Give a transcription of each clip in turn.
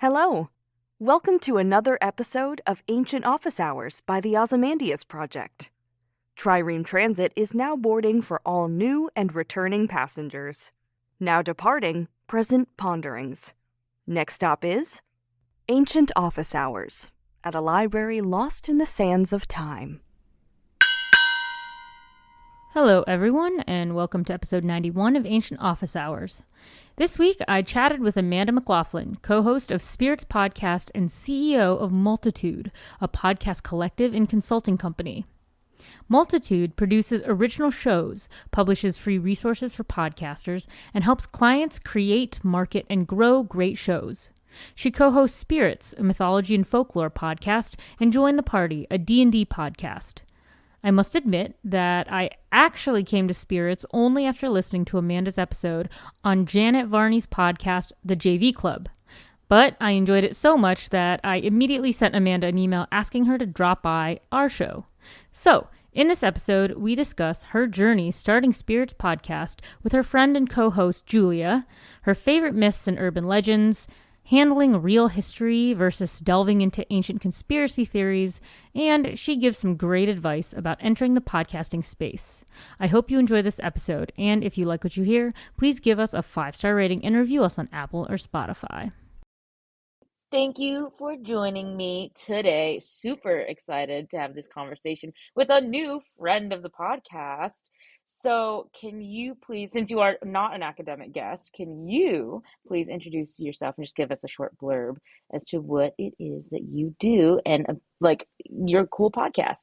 Hello. Welcome to another episode of Ancient Office Hours by the Ozymandias Project. Trireme Transit is now boarding for all new and returning passengers. Now departing, present ponderings. Next stop is Ancient Office Hours at a library lost in the sands of time. Hello, everyone, and welcome to episode 91 of Ancient Office Hours. This week, I chatted with Amanda McLoughlin, co-host of Spirits Podcast and CEO of Multitude, a podcast collective and consulting company. Multitude produces original shows, publishes free resources for podcasters, and helps clients create, market, and grow great shows. She co-hosts Spirits, a mythology and folklore podcast, and Join the Party, a D&D podcast. I must admit that I actually came to Spirits only after listening to Amanda's episode on Janet Varney's podcast, The JV Club. But I enjoyed it so much that I immediately sent Amanda an email asking her to drop by our show. So, in this episode, we discuss her journey starting Spirits Podcast with her friend and co-host Julia, her favorite myths and urban legends, handling real history versus delving into ancient conspiracy theories, and she gives some great advice about entering the podcasting space. I hope you enjoy this episode, and if you like what you hear, please give us a 5-star rating and review us on Apple or Spotify. Thank you for joining me today. Super excited to have this conversation with a new friend of the podcast. So, can you please, since you are not an academic guest, can you please introduce yourself and just give us a short blurb as to what it is that you do and like your cool podcast?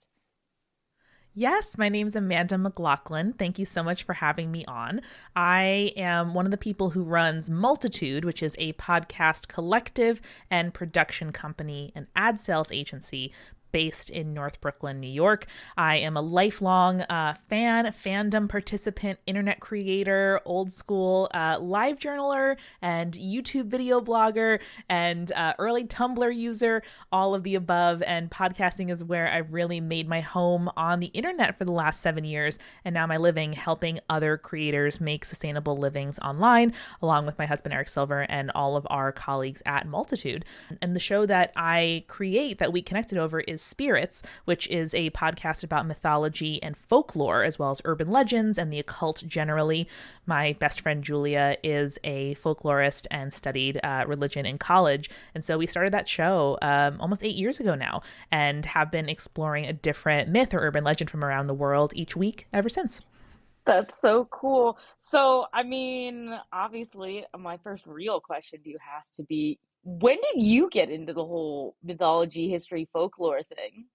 Yes, my name's Amanda McLoughlin. Thank you so much for having me on. I am one of the people who runs Multitude, which is a podcast collective and production company and ad sales agency based in North Brooklyn, New York. I am a lifelong fandom participant, internet creator, old school live journaler, and YouTube video blogger, and early Tumblr user, all of the above. And podcasting is where I've really made my home on the internet for the last 7 years. And now my living helping other creators make sustainable livings online, along with my husband, Eric Silver, and all of our colleagues at Multitude. And the show that I create that we connected over is Spirits, which is a podcast about mythology and folklore, as well as urban legends and the occult generally. My best friend Julia is a folklorist and studied religion in college. And so we started that show almost 8 years ago now and have been exploring a different myth or urban legend from around the world each week ever since. That's so cool. So, I mean, obviously, my first real question to you has to be, when did you get into the whole mythology, history, folklore thing?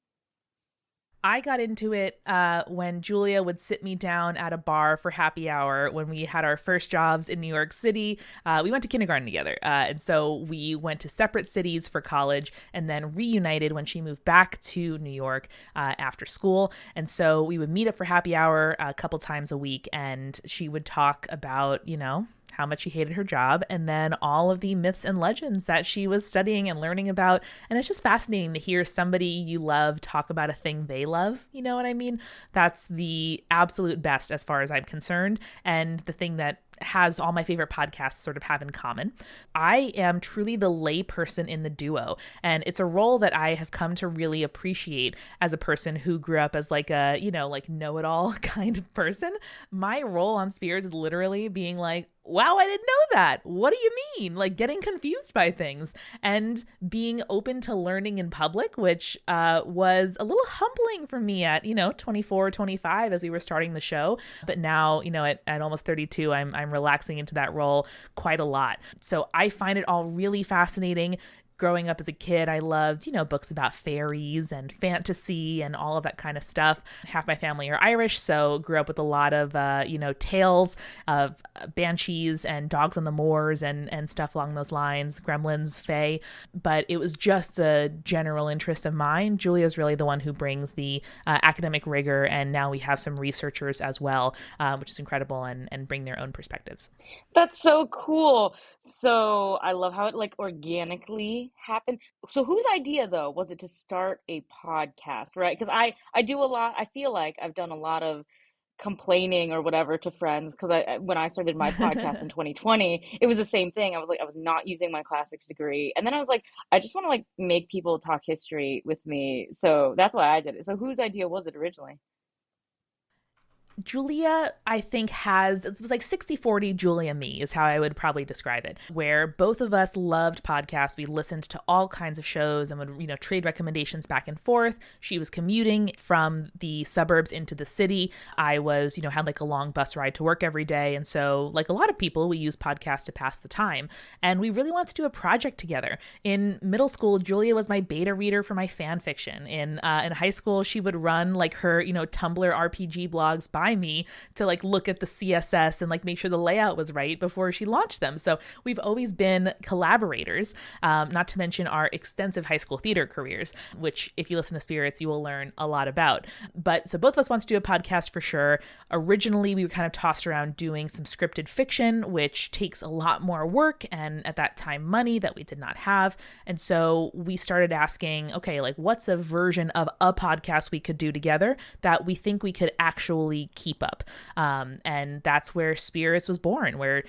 I got into it when Julia would sit me down at a bar for happy hour when we had our first jobs in New York City. We went to kindergarten together. And so we went to separate cities for college and then reunited when she moved back to New York after school. And so we would meet up for happy hour a couple times a week, and she would talk about, how much she hated her job, and then all of the myths and legends that she was studying and learning about. And it's just fascinating to hear somebody you love talk about a thing they love. You know what I mean? That's the absolute best as far as I'm concerned, and the thing that has all my favorite podcasts sort of have in common. I am truly the lay person in the duo, and it's a role that I have come to really appreciate as a person who grew up as like a, know-it-all kind of person. My role on Spirits is literally being like, wow, I didn't know that. What do you mean? Like getting confused by things and being open to learning in public, which was a little humbling for me at, 24, 25 as we were starting the show. But now, at almost 32, I'm relaxing into that role quite a lot. So I find it all really fascinating. Growing up as a kid, I loved, books about fairies and fantasy and all of that kind of stuff. Half my family are Irish, so grew up with a lot of, tales of banshees and dogs on the moors and stuff along those lines, gremlins, fae. But it was just a general interest of mine. Julia's really the one who brings the academic rigor, and now we have some researchers as well, which is incredible, and bring their own perspectives. That's so cool. So I love how it like organically happened. So whose idea though was it to start a podcast, right? Because I do a lot. I feel like I've done a lot of complaining or whatever to friends because when I started my podcast in 2020, it was the same thing. I was like, I was not using my classics degree, and then I was like, I just want to like make people talk history with me, so that's why I did it. So whose idea was it originally? Julia, I think, it was like 60-40 Julia me is how I would probably describe it, where both of us loved podcasts. We listened to all kinds of shows and would, trade recommendations back and forth. She was commuting from the suburbs into the city. I was, had like a long bus ride to work every day. And so like a lot of people, we use podcasts to pass the time. And we really wanted to do a project together. In middle school, Julia was my beta reader for my fan fiction. In high school, she would run like her, Tumblr RPG blogs by me to like look at the CSS and like make sure the layout was right before she launched them. So we've always been collaborators, not to mention our extensive high school theater careers, which if you listen to Spirits, you will learn a lot about. But so both of us want to do a podcast for sure. Originally, we were kind of tossed around doing some scripted fiction, which takes a lot more work and at that time money that we did not have. And so we started asking, okay, like what's a version of a podcast we could do together that we think we could actually keep up. And that's where Spirits was born, where,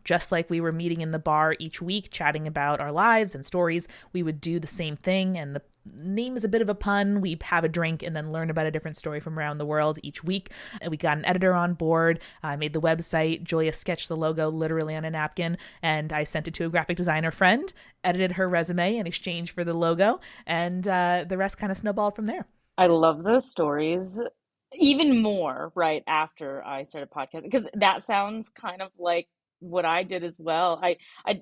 just like we were meeting in the bar each week, chatting about our lives and stories, we would do the same thing. And the name is a bit of a pun. We have a drink and then learn about a different story from around the world each week. And we got an editor on board. I made the website. Julia sketched the logo literally on a napkin, and I sent it to a graphic designer friend, edited her resume in exchange for the logo, and the rest kind of snowballed from there. I love those stories even more right after I started podcasting because that sounds kind of like what I did as well.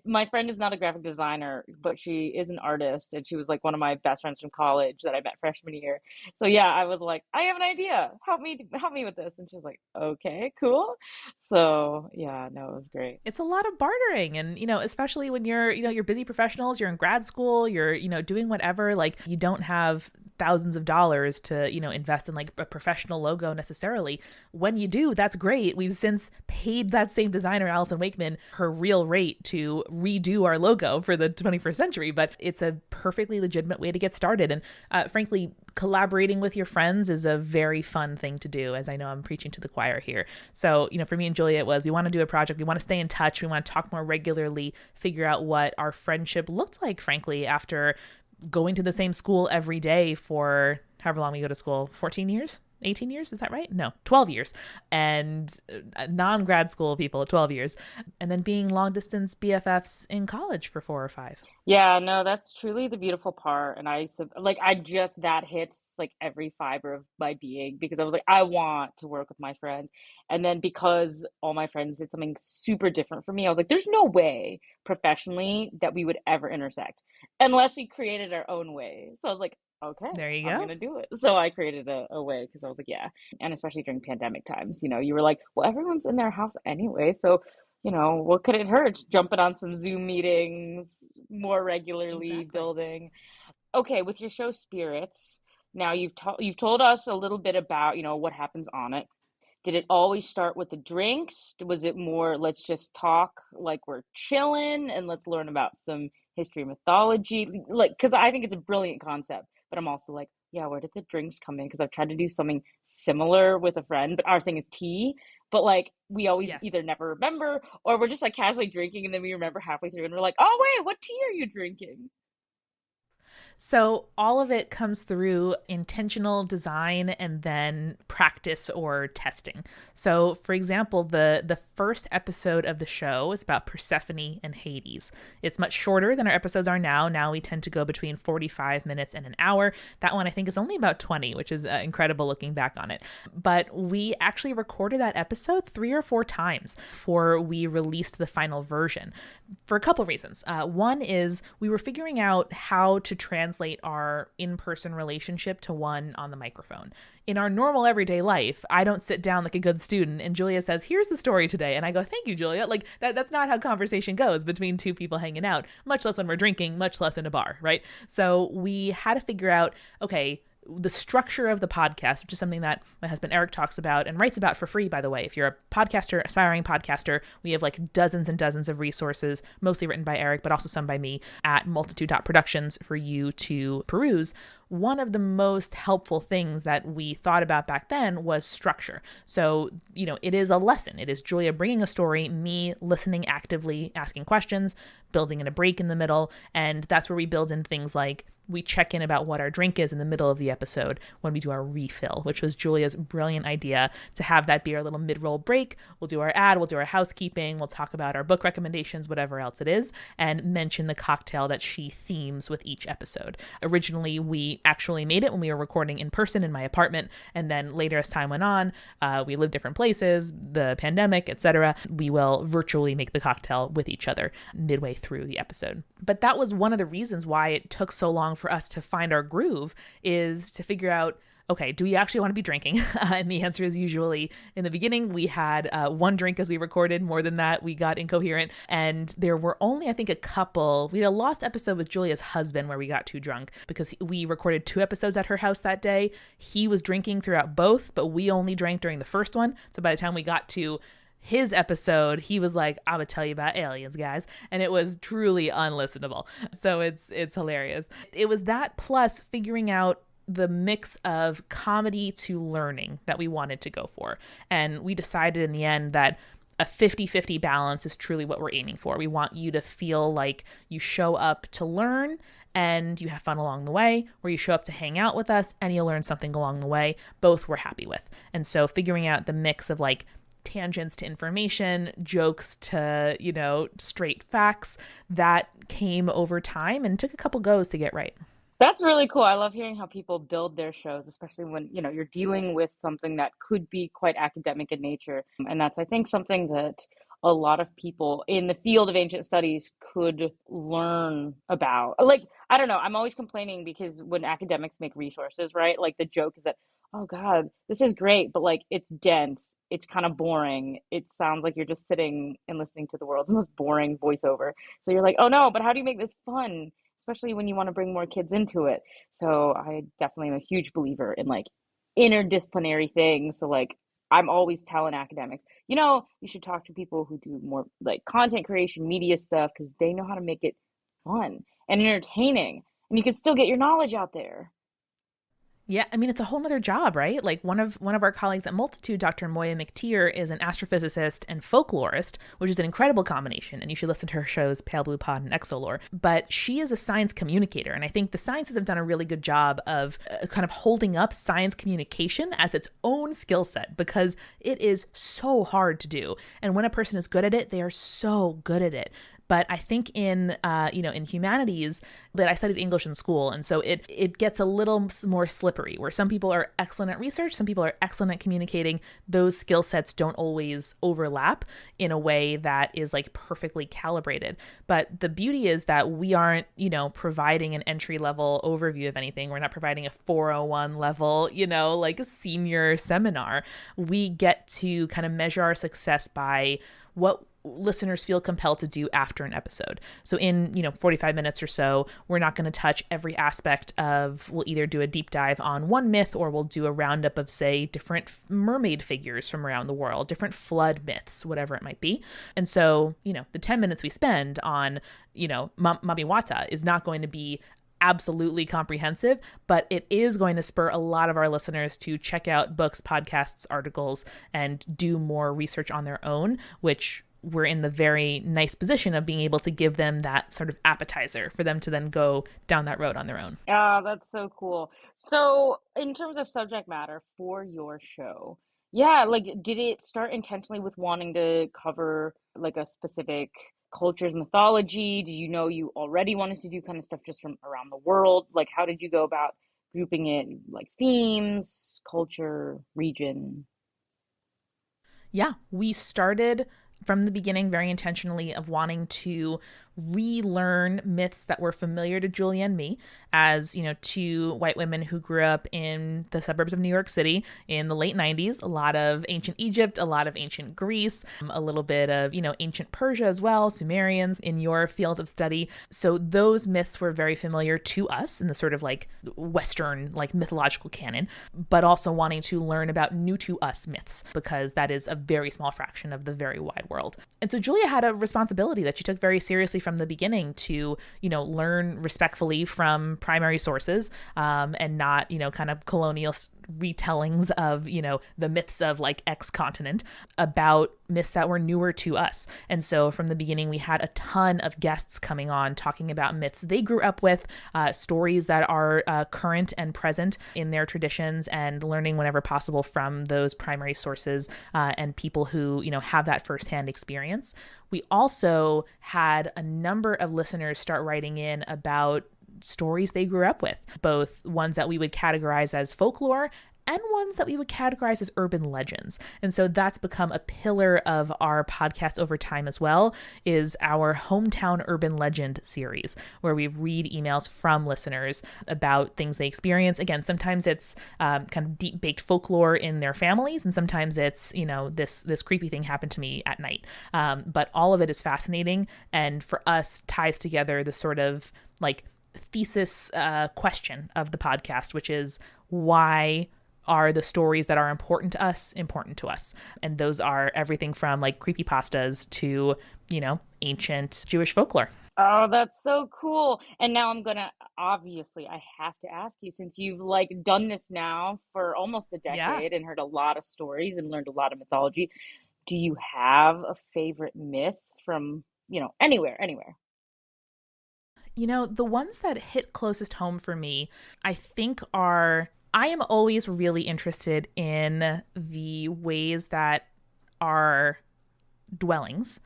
My friend is not a graphic designer, but she is an artist, and she was like one of my best friends from college that I met freshman year. So yeah, I was like, I have an idea. Help me with this. And she was like, okay, cool. So yeah, no, it was great. It's a lot of bartering, and especially when you're busy professionals, you're in grad school, you're doing whatever, like you don't have thousands of dollars to invest in like a professional logo necessarily. When you do, that's great. We've since paid that same designer, Allison Wakeman, her real rate to redo our logo for the 21st century, but it's a perfectly legitimate way to get started. And frankly, collaborating with your friends is a very fun thing to do, as I know I'm preaching to the choir here. So for me and Julia, we want to do a project, we want to stay in touch, we want to talk more regularly, figure out what our friendship looked like, frankly, after going to the same school every day for however long we go to school, 14 years? 18 years, is that right? No, 12 years. And non-grad school people, 12 years. And then being long-distance BFFs in college for 4 or 5. Yeah, no, that's truly the beautiful part. And that hits like every fiber of my being because I was like, I want to work with my friends. And then because all my friends did something super different for me, I was like, there's no way professionally that we would ever intersect unless we created our own way. So I was like, okay, there you go. I'm going to do it. So I created a way because I was like, yeah. And especially during pandemic times, you were like, well, everyone's in their house anyway. So, what could it hurt? Jumping on some Zoom meetings more regularly, exactly. Building. Okay, with your show Spirits, now you've told us a little bit about, what happens on it. Did it always start with the drinks? Was it more, let's just talk like we're chilling and let's learn about some history, mythology? Like, because I think it's a brilliant concept. But I'm also like, yeah, where did the drinks come in? Because I've tried to do something similar with a friend, but our thing is tea. But like, we always either never remember or we're just like casually drinking and then we remember halfway through and we're like, oh, wait, what tea are you drinking? So all of it comes through intentional design and then practice or testing. So for example, the first episode of the show is about Persephone and Hades. It's much shorter than our episodes are now. Now we tend to go between 45 minutes and an hour. That one I think is only about 20, which is incredible looking back on it. But we actually recorded that episode 3 or 4 times before we released the final version for a couple of reasons. One is we were figuring out how to translate our in-person relationship to one on the microphone. In our normal everyday life, I don't sit down like a good student and Julia says, here's the story today. And I go, thank you, Julia. Like that's not how conversation goes between two people hanging out, much less when we're drinking, much less in a bar, right? So we had to figure out, okay, the structure of the podcast, which is something that my husband Eric talks about and writes about for free, by the way. If you're a podcaster, aspiring podcaster, we have like dozens and dozens of resources, mostly written by Eric, but also some by me at multitude.productions for you to peruse. One of the most helpful things that we thought about back then was structure. So, it is a lesson. It is Julia bringing a story, me listening actively, asking questions, building in a break in the middle. And that's where we build in things like we check in about what our drink is in the middle of the episode when we do our refill, which was Julia's brilliant idea to have that be our little mid-roll break. We'll do our ad, we'll do our housekeeping, we'll talk about our book recommendations, whatever else it is, and mention the cocktail that she themes with each episode. Originally, we actually made it when we were recording in person in my apartment, and then later as time went on, we lived different places, the pandemic, etc. We will virtually make the cocktail with each other midway through the episode. But that was one of the reasons why it took so long for us to find our groove, is to figure out, okay, do we actually want to be drinking? And the answer is usually in the beginning, we had one drink as we recorded. More than that, we got incoherent. And there were only, I think, a couple. We had a lost episode with Julia's husband where we got too drunk because we recorded 2 episodes at her house that day. He was drinking throughout both, but we only drank during the first one. So by the time we got to his episode, he was like, I'm gonna tell you about aliens, guys. And it was truly unlistenable. So it's hilarious. It was that plus figuring out the mix of comedy to learning that we wanted to go for. And we decided in the end that a 50-50 balance is truly what we're aiming for. We want you to feel like you show up to learn and you have fun along the way, or you show up to hang out with us and you'll learn something along the way. Both we're happy with. And so figuring out the mix of like tangents to information, jokes to, straight facts, that came over time and took a couple goes to get right. That's really cool. I love hearing how people build their shows, especially when, you're dealing with something that could be quite academic in nature. And that's, I think, something that a lot of people in the field of ancient studies could learn about. Like, I don't know, I'm always complaining because when academics make resources, right? Like the joke is that, oh God, this is great, but like it's dense. It's kind of boring. It sounds like you're just sitting and listening to the world's most boring voiceover. So you're like, oh no, but how do you make this fun? Especially when you want to bring more kids into it. So I definitely am a huge believer in like interdisciplinary things. So like I'm always telling academics, you should talk to people who do more like content creation, media stuff, because they know how to make it fun and entertaining. And you can still get your knowledge out there. Yeah, I mean, it's a whole nother job, right? Like one of our colleagues at Multitude, Dr. Moya McTeer, is an astrophysicist and folklorist, which is an incredible combination. And you should listen to her shows, Pale Blue Pod and Exolore. But she is a science communicator. And I think the sciences have done a really good job of kind of holding up science communication as its own skill set, because it is so hard to do. And when a person is good at it, they are so good at it. But I think in humanities, that I studied English in school, and so it gets a little more slippery, where some people are excellent at research, some people are excellent at communicating. Those skill sets don't always overlap in a way that is like perfectly calibrated. But the beauty is that we aren't, providing an entry level overview of anything. We're not providing a 401 level, like a senior seminar. We get to kind of measure our success by what listeners feel compelled to do after an episode. So in, 45 minutes or so, we're not going to touch every aspect of, we'll either do a deep dive on one myth, or we'll do a roundup of, say, different mermaid figures from around the world, different flood myths, whatever it might be. And so, the 10 minutes we spend on, Mamiwata is not going to be absolutely comprehensive, but it is going to spur a lot of our listeners to check out books, podcasts, articles, and do more research on their own, which we're in the very nice position of being able to give them that sort of appetizer for them to then go down that road on their own. Oh, that's so cool. So in terms of subject matter for your show, yeah, like did it start intentionally with wanting to cover like a specific culture's mythology? Do you already wanted to do kind of stuff just from around the world? Like how did you go about grouping it, like themes, culture, region? Yeah, we started from the beginning very intentionally of wanting to relearn myths that were familiar to Julia and me as, two white women who grew up in the suburbs of New York City in the late 90s. A lot of ancient Egypt, a lot of ancient Greece, a little bit of, ancient Persia as well, Sumerians in your field of study. So those myths were very familiar to us in the sort of like Western, like mythological canon, but also wanting to learn about new to us myths, because that is a very small fraction of the very wide world. And so Julia had a responsibility that she took very seriously from the beginning to, learn respectfully from primary sources, and not, kind of colonial retellings of, the myths of like X continent, about myths that were newer to us. And so from the beginning, we had a ton of guests coming on talking about myths they grew up with, stories that are current and present in their traditions, and learning whenever possible from those primary sources, and people who, have that firsthand experience. We also had a number of listeners start writing in about stories they grew up with, both ones that we would categorize as folklore and ones that we would categorize as urban legends. And so that's become a pillar of our podcast over time as well, is our Hometown Urban Legend series, where we read emails from listeners about things they experience. Again, sometimes it's kind of deep baked folklore in their families, and sometimes it's, this creepy thing happened to me at night. But all of it is fascinating, and for us ties together the sort of like thesis question of the podcast, which is, why are the stories that are important to us? And those are everything from like creepypastas to, ancient Jewish folklore. Oh, that's so cool. And now obviously I have to ask you, since you've like done this now for almost a decade and heard a lot of stories and learned a lot of mythology, do you have a favorite myth from, anywhere? The ones that hit closest home for me, I think I am always really interested in the ways that our dwellings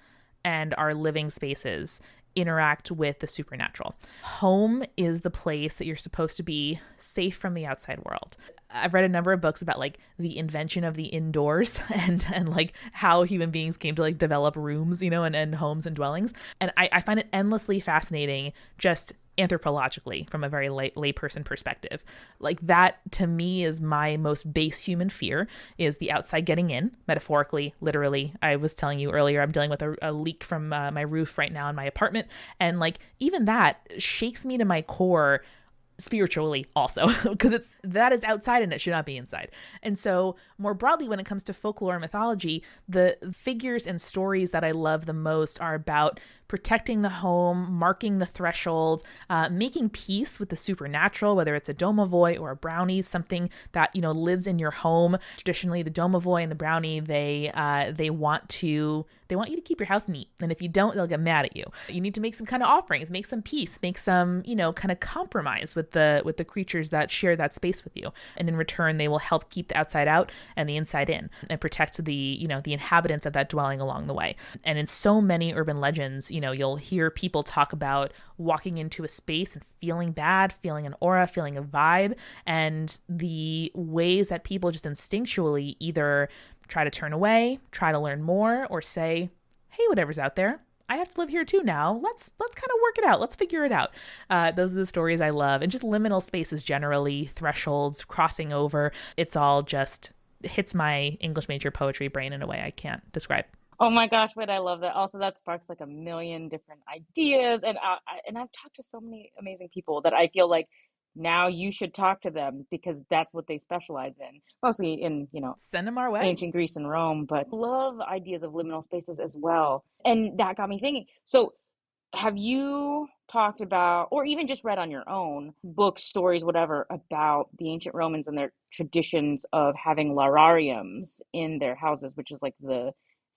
and our living spaces interact with the supernatural. Home is the place that you're supposed to be safe from the outside world. I've read a number of books about like the invention of the indoors and like how human beings came to like develop rooms, and homes and dwellings. And I find it endlessly fascinating, just anthropologically, from a very layperson perspective. Like that to me is my most base human fear, is the outside getting in, metaphorically, literally. I was telling you earlier, I'm dealing with a leak from my roof right now in my apartment. And like even that shakes me to my core spiritually also, because that is outside and it should not be inside. And so more broadly, when it comes to folklore and mythology, the figures and stories that I love the most are about protecting the home, marking the threshold, making peace with the supernatural, whether it's a domovoi or a brownie, something that, lives in your home. Traditionally, the domovoi and the brownie, they want you to keep your house neat. And if you don't, they'll get mad at you. You need to make some kind of offerings, make some peace, make some, kind of compromise with the creatures that share that space with you. And in return, they will help keep the outside out and the inside in, and protect the inhabitants of that dwelling along the way. And in so many urban legends, you'll hear people talk about walking into a space and feeling bad, feeling an aura, feeling a vibe, and the ways that people just instinctually either try to turn away, try to learn more, or say, hey, whatever's out there, I have to live here too now. Let's kind of work it out. Let's figure it out. Those are the stories I love. And just liminal spaces generally, thresholds, crossing over. It's all just hits my English major poetry brain in a way I can't describe. Oh my gosh, but I love that. Also, that sparks like a million different ideas. And I've talked to so many amazing people that I feel like now you should talk to them, because that's what they specialize in, mostly in, Send them our way. ancient Greece and Rome, but love ideas of liminal spaces as well. And that got me thinking. So have you talked about, or even just read on your own, books, stories, whatever, about the ancient Romans and their traditions of having larariums in their houses, which is like the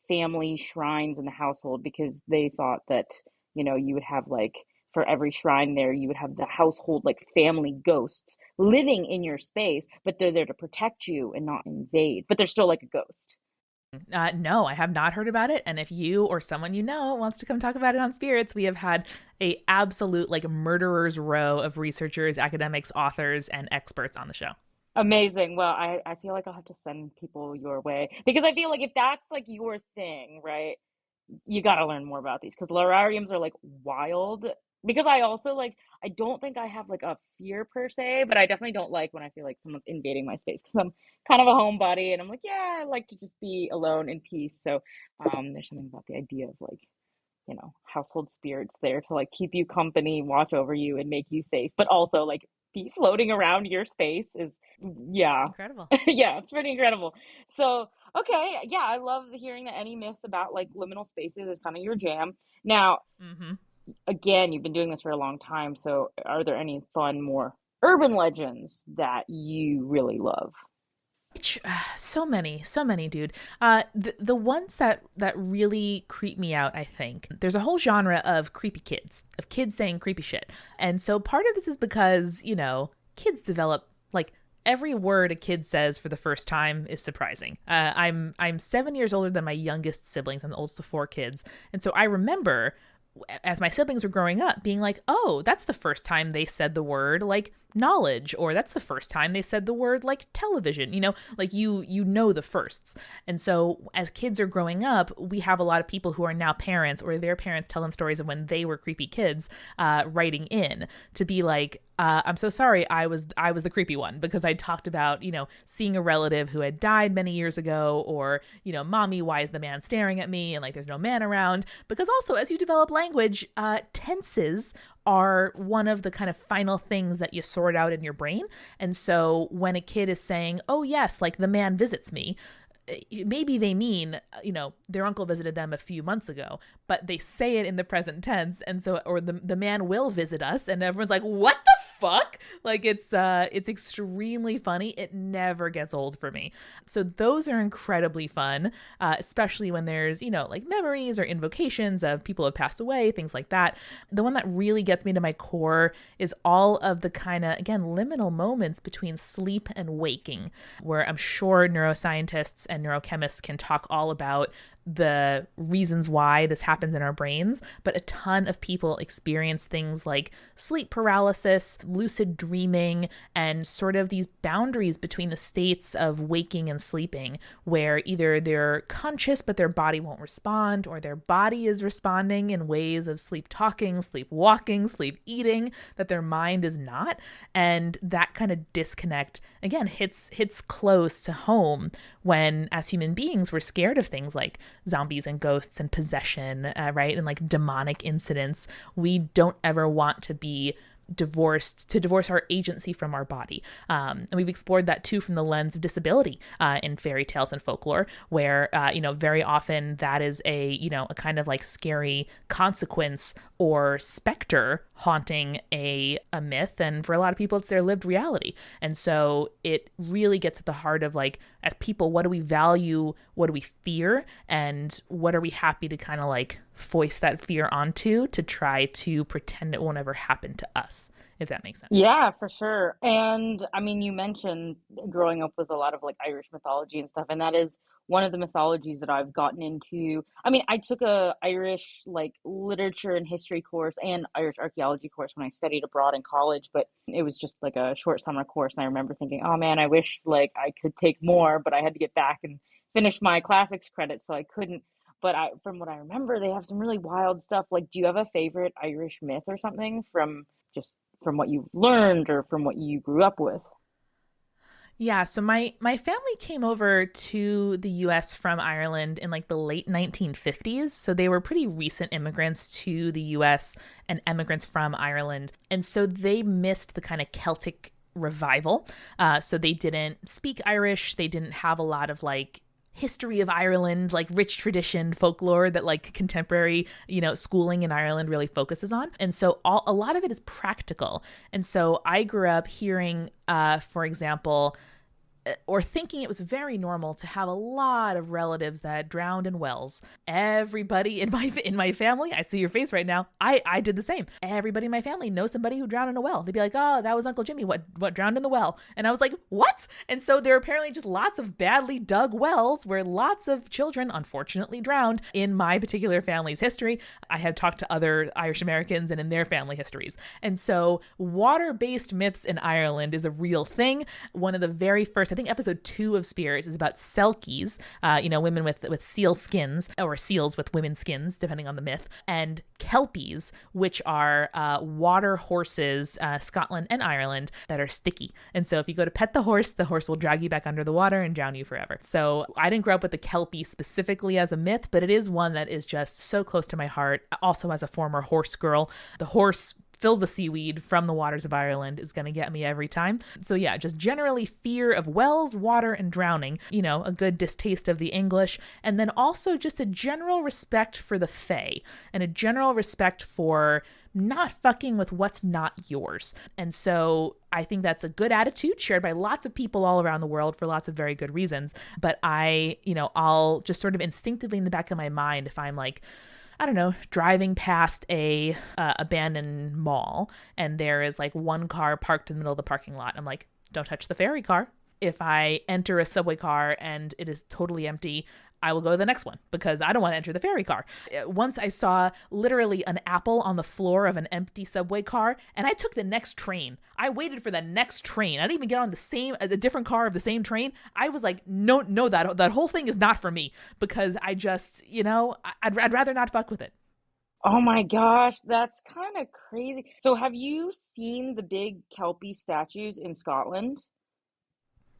family shrines in the household, because they thought that, you would have like, for every shrine there, you would have the household, like family ghosts living in your space, but they're there to protect you and not invade, but they're still like a ghost. No, I have not heard about it. And if you or someone wants to come talk about it on Spirits, we have had a absolute like murderer's row of researchers, academics, authors, and experts on the show. Amazing. Well, I feel like I'll have to send people your way, because I feel like if that's like your thing, right? you got to learn more about these because larariums are like wild. Because I also like, I don't think I have like a fear per se, but I definitely don't like when I feel like someone's invading my space because I'm kind of a homebody and I'm like, yeah, I like to just be alone in peace. So there's something about the idea of like, household spirits there to like keep you company, watch over you, and make you safe, but also like be floating around your space is, yeah. Incredible. Yeah, it's pretty incredible. So, okay, yeah, I love hearing that any myths about like liminal spaces is kind of your jam. Now, Mm-hmm. again, you've been doing this for a long time, so are there any fun, more urban legends that you really love? So many, dude. The ones that really creep me out, I think, there's a whole genre of creepy kids, of kids saying creepy shit. And so part of this is because, kids develop, like, every word a kid says for the first time is surprising. I'm 7 years older than my youngest siblings. I'm the oldest of 4 kids. And so I remember as my siblings were growing up being like, oh, that's the first time they said the word like knowledge, or that's the first time they said the word like television, like you know the firsts. And so as kids are growing up, we have a lot of people who are now parents, or their parents tell them stories of when they were creepy kids, writing in to be like, I'm so sorry, I was the creepy one because I talked about, seeing a relative who had died many years ago, or, mommy, why is the man staring at me? And like, there's no man around. Because also, as you develop language, tenses are one of the kind of final things that you sort out in your brain. And so when a kid is saying, oh yes, like the man visits me, maybe they mean, their uncle visited them a few months ago, but they say it in the present tense. And so, or the man will visit us, and everyone's like, what the fuck? Like it's extremely funny. It never gets old for me. So those are incredibly fun, especially when there's, like memories or invocations of people who have passed away, things like that. The one that really gets me to my core is all of the kind of, again, liminal moments between sleep and waking, where I'm sure neuroscientists and neurochemists can talk all about the reasons why this happens in our brains, but a ton of people experience things like sleep paralysis, lucid dreaming, and sort of these boundaries between the states of waking and sleeping, where either they're conscious but their body won't respond, or their body is responding in ways of sleep talking, sleep walking, sleep eating that their mind is not. And that kind of disconnect, again, hits close to home when, as human beings, we're scared of things like zombies and ghosts and possession, right? And like demonic incidents. We don't ever want to divorce our agency from our body. And we've explored that too from the lens of disability in fairy tales and folklore, where, very often that is a kind of like scary consequence or specter haunting a myth. And for a lot of people, it's their lived reality. And so it really gets at the heart of like, as people, what do we value? What do we fear? And what are we happy to kind of like foist that fear onto to try to pretend it won't ever happen to us, if that makes sense. Yeah, for sure. And I mean, you mentioned growing up with a lot of like Irish mythology and stuff, and that is one of the mythologies that I've gotten into. I mean, I took a Irish like literature and history course and Irish archaeology course when I studied abroad in college, but it was just like a short summer course. And I remember thinking, oh man, I wish like I could take more, but I had to get back and finish my classics credit, so I couldn't. But from what I remember, they have some really wild stuff. Like, do you have a favorite Irish myth or something from what you've learned or from what you grew up with? Yeah, so my family came over to the US from Ireland in like the late 1950s. So they were pretty recent immigrants to the US and immigrants from Ireland. And so they missed the kind of Celtic revival. So they didn't speak Irish. They didn't have a lot of like history of Ireland, like rich tradition folklore that like contemporary, schooling in Ireland really focuses on. And so a lot of it is practical. And so I grew up hearing, for example, or thinking it was very normal to have a lot of relatives that drowned in wells. Everybody in my family, I see your face right now, I did the same. Everybody in my family knows somebody who drowned in a well. They'd be like, oh, that was Uncle Jimmy, what drowned in the well? And I was like, what? And so there are apparently just lots of badly dug wells where lots of children unfortunately drowned in my particular family's history. I have talked to other Irish Americans and in their family histories. And so water-based myths in Ireland is a real thing. One of the very first, think episode 2 of Spirits is about selkies, women with seal skins, or seals with women's skins, depending on the myth, and kelpies, which are water horses, Scotland and Ireland, that are sticky. And so if you go to pet the horse will drag you back under the water and drown you forever. So I didn't grow up with the kelpie specifically as a myth, but it is one that is just so close to my heart. Also, as a former horse girl, the horse filled with seaweed from the waters of Ireland is going to get me every time. So yeah, just generally fear of wells, water, and drowning, a good distaste of the English, and then also just a general respect for the fae and a general respect for not fucking with what's not yours. And so I think that's a good attitude shared by lots of people all around the world for lots of very good reasons. But I'll just sort of instinctively in the back of my mind, if I'm like, I don't know, driving past a abandoned mall and there is like one car parked in the middle of the parking lot, I'm like, don't touch the ferry car. If I enter a subway car and it is totally empty, I will go to the next one because I don't want to enter the ferry car. Once I saw literally an apple on the floor of an empty subway car and I took the next train. I waited for the next train. I didn't even get on a different car of the same train. I was like, no, that whole thing is not for me because I just, I'd rather not fuck with it. Oh my gosh, that's kind of crazy. So have you seen the big Kelpie statues in Scotland?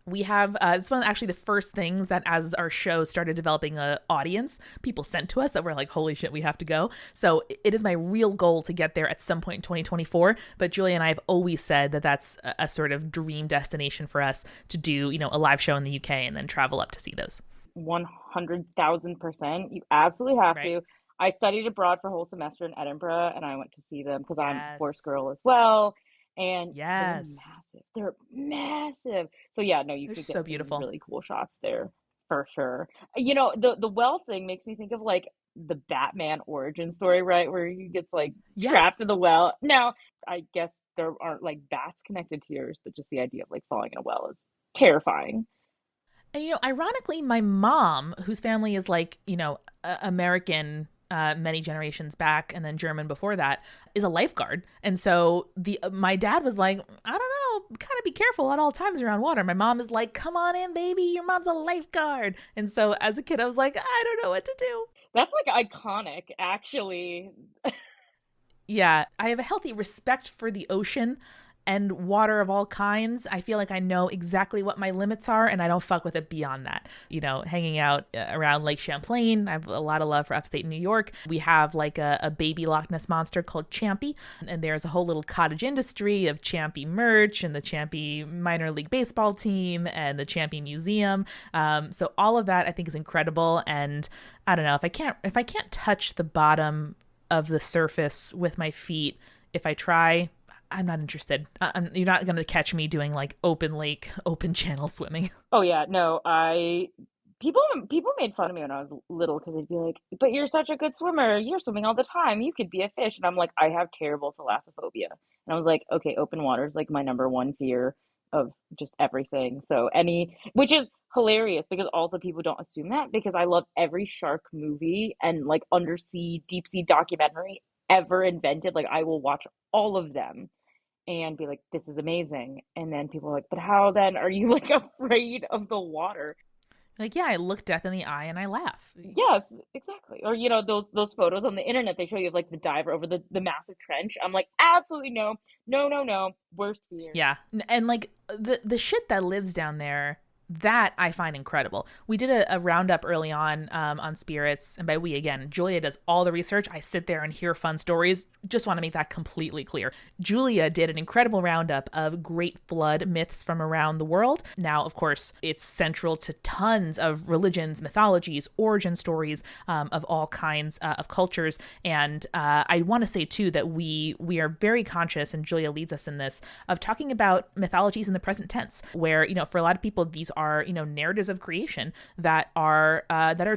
We have, it's one of actually the first things that as our show started developing an audience, people sent to us that were like, holy shit, we have to go. So it is my real goal to get there at some point in 2024. But Julia and I have always said that that's a sort of dream destination for us to do, a live show in the UK and then travel up to see those. 100,000%. You absolutely have Right. to. I studied abroad for a whole semester in Edinburgh and I went to see them because I'm a Yes. horse girl as well. And Yes. They're massive. So yeah, no, you They're could so get some beautiful. really cool shots there for sure. The well thing makes me think of like the Batman origin story, right? Where he gets like trapped Yes. in the well. Now, I guess there aren't like bats connected to yours, but just the idea of like falling in a well is terrifying. And, ironically, my mom, whose family is like, American, many generations back and then German before that, is a lifeguard. And so my dad was like, I don't know, kind of be careful at all times around water. My mom is like, come on in, baby, your mom's a lifeguard. And so as a kid, I was like, I don't know what to do. That's like iconic, actually. Yeah, I have a healthy respect for the ocean and water of all kinds. I feel like I know exactly what my limits are and I don't fuck with it beyond that. Hanging out around Lake Champlain, I have a lot of love for upstate New York. We have like a baby Loch Ness monster called Champy, and there's a whole little cottage industry of Champy merch and the Champy minor league baseball team and the Champy museum. So all of that I think is incredible. And I don't know, if I can't touch the bottom of the surface with my feet, if I try, I'm not interested. You're not going to catch me doing like open lake, open channel swimming. Oh yeah, no, people made fun of me when I was little because they'd be like, "But you're such a good swimmer. You're swimming all the time. You could be a fish." And I'm like, "I have terrible thalassophobia." And I was like, "Okay, open water is like my number one fear of just everything." So which is hilarious because also people don't assume that because I love every shark movie and like undersea, deep sea documentary ever invented. Like I will watch all of them and be like, this is amazing. And then people are like, but how then are you like afraid of the water? Like, yeah, I look death in the eye and I laugh. Yes, exactly. Or those photos on the internet they show you of like the diver over the massive trench. I'm like, absolutely no, worst fear. Yeah, and like the shit that lives down there, that I find incredible. We did a roundup early on Spirits, and by we, again, Julia does all the research. I sit there and hear fun stories. Just want to make that completely clear. Julia did an incredible roundup of Great Flood myths from around the world. Now, of course, it's central to tons of religions, mythologies, origin stories of all kinds of cultures. And I want to say, too, that we are very conscious, and Julia leads us in this, of talking about mythologies in the present tense, where, for a lot of people, these are, narratives of creation that are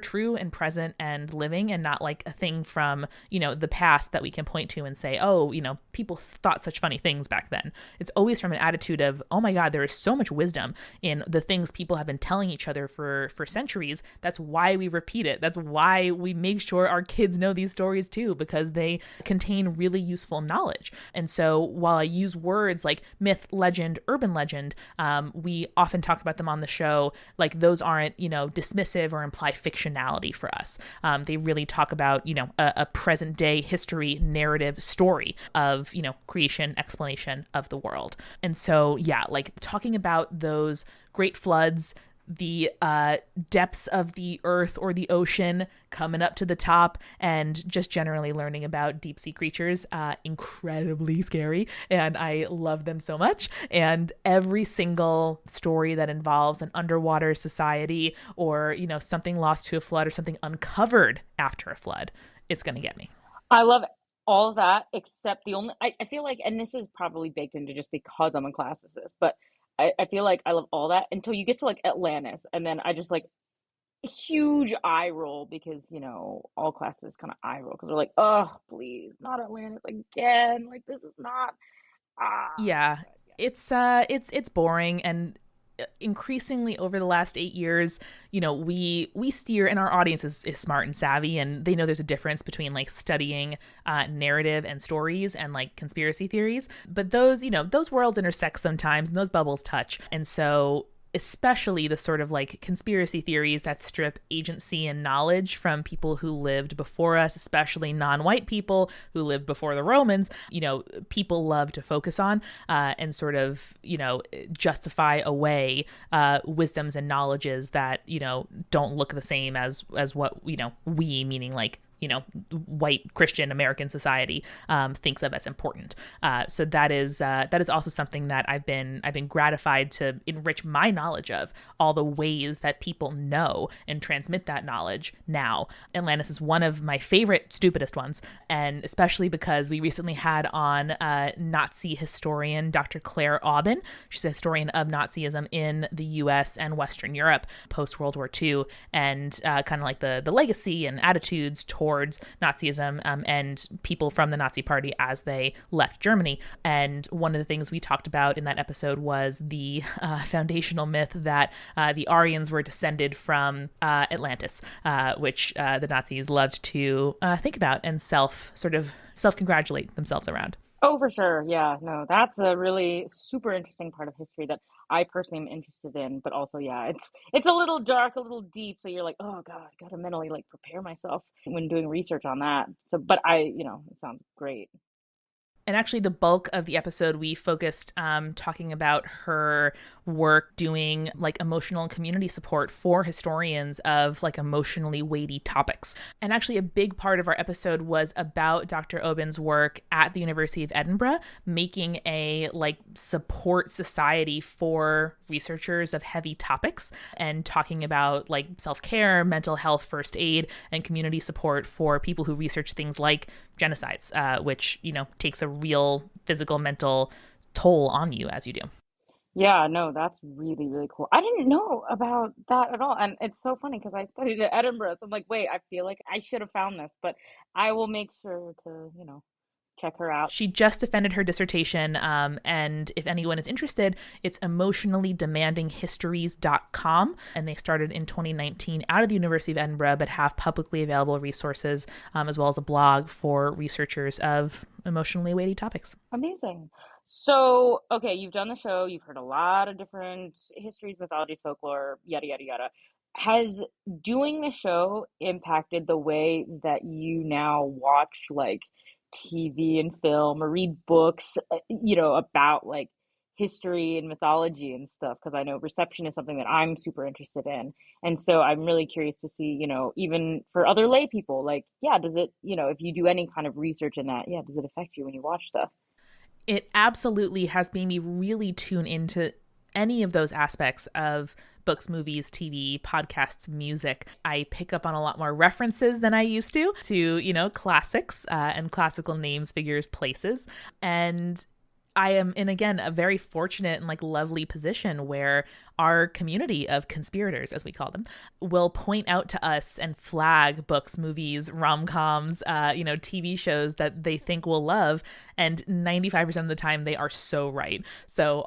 true and present and living, and not like a thing from, the past that we can point to and say, oh, people thought such funny things back then. It's always from an attitude of, oh my God, there is so much wisdom in the things people have been telling each other for centuries. That's why we repeat it. That's why we make sure our kids know these stories too, because they contain really useful knowledge. And so while I use words like myth, legend, urban legend, we often talk about them on the show, like those aren't, dismissive or imply fictionality for us. They really talk about, a present day history narrative story of, creation, explanation of the world. And so, yeah, like talking about those great floods, the depths of the earth or the ocean coming up to the top, and just generally learning about deep sea creatures, incredibly scary, and I love them so much. And every single story that involves an underwater society or something lost to a flood or something uncovered after a flood, it's gonna get me. I love all of that, except I feel like, and this is probably baked into just because I'm a classicist, but I feel like I love all that until you get to like Atlantis, and then I just like huge eye roll because all classes kind of eye roll because they're like, oh, please, not Atlantis again. Like this is not. Yeah, Yeah. it's boring, and increasingly over the last 8 years, we steer, and our audience is smart and savvy, and they know there's a difference between like studying narrative and stories and like conspiracy theories. But those worlds intersect sometimes, and those bubbles touch. And so especially the sort of like conspiracy theories that strip agency and knowledge from people who lived before us, especially non-white people who lived before the Romans, people love to focus on and sort of, justify away wisdoms and knowledges that, don't look the same as what, we, meaning like, white Christian American society thinks of as important. So that is also something that I've been gratified to enrich my knowledge of, all the ways that people know and transmit that knowledge now. Atlantis is one of my favorite stupidest ones, and especially because we recently had on Nazi historian Dr. Claire Aubin. She's a historian of Nazism in the U.S. and Western Europe post World War II, and kind of like the legacy and attitudes towards Nazism and people from the Nazi Party as they left Germany. And one of the things we talked about in that episode was the foundational myth that the Aryans were descended from Atlantis, which the Nazis loved to think about and self-congratulate themselves around. Oh, for sure. Yeah, no, that's a really super interesting part of history that I personally am interested in, but also, yeah, it's a little dark, a little deep, so you're like, oh God, gotta mentally like prepare myself when doing research on that. So, but it sounds great. And actually, the bulk of the episode, we focused talking about her work doing like emotional and community support for historians of like emotionally weighty topics. And actually, a big part of our episode was about Dr. Aubin's work at the University of Edinburgh, making a like support society for researchers of heavy topics, and talking about like self-care, mental health, first aid, and community support for people who research things like genocides, which, takes a real physical, mental toll on you as you do. Yeah, no, that's really, really cool. I didn't know about that at all. And it's so funny because I studied at Edinburgh. So I'm like, wait, I feel like I should have found this, but I will make sure to, check her out. She just defended her dissertation, and if anyone is interested, it's emotionallydemandinghistories.com, and they started in 2019 out of the University of Edinburgh, but have publicly available resources, as well as a blog for researchers of emotionally weighty topics. Amazing. So, okay, you've done the show, you've heard a lot of different histories, mythologies, folklore, yada, yada, yada. Has doing the show impacted the way that you now watch like TV and film or read books, about like history and mythology and stuff? Because I know reception is something that I'm super interested in. And so I'm really curious to see, even for other lay people, like, yeah, does it, if you do any kind of research in that, yeah, does it affect you when you watch stuff? It absolutely has made me really tune into any of those aspects of books, movies, TV, podcasts, music. I pick up on a lot more references than I used to, classics and classical names, figures, places. And I am in, again, a very fortunate and like lovely position where our community of conspirators, as we call them, will point out to us and flag books, movies, rom-coms, TV shows that they think we'll love. And 95% of the time they are so right. So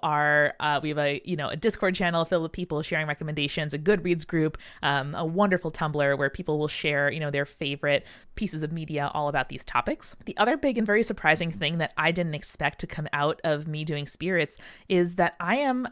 we have a Discord channel filled with people sharing recommendations, a Goodreads group, a wonderful Tumblr where people will share, their favorite pieces of media all about these topics. The other big and very surprising thing that I didn't expect to come out of me doing spirits is that I am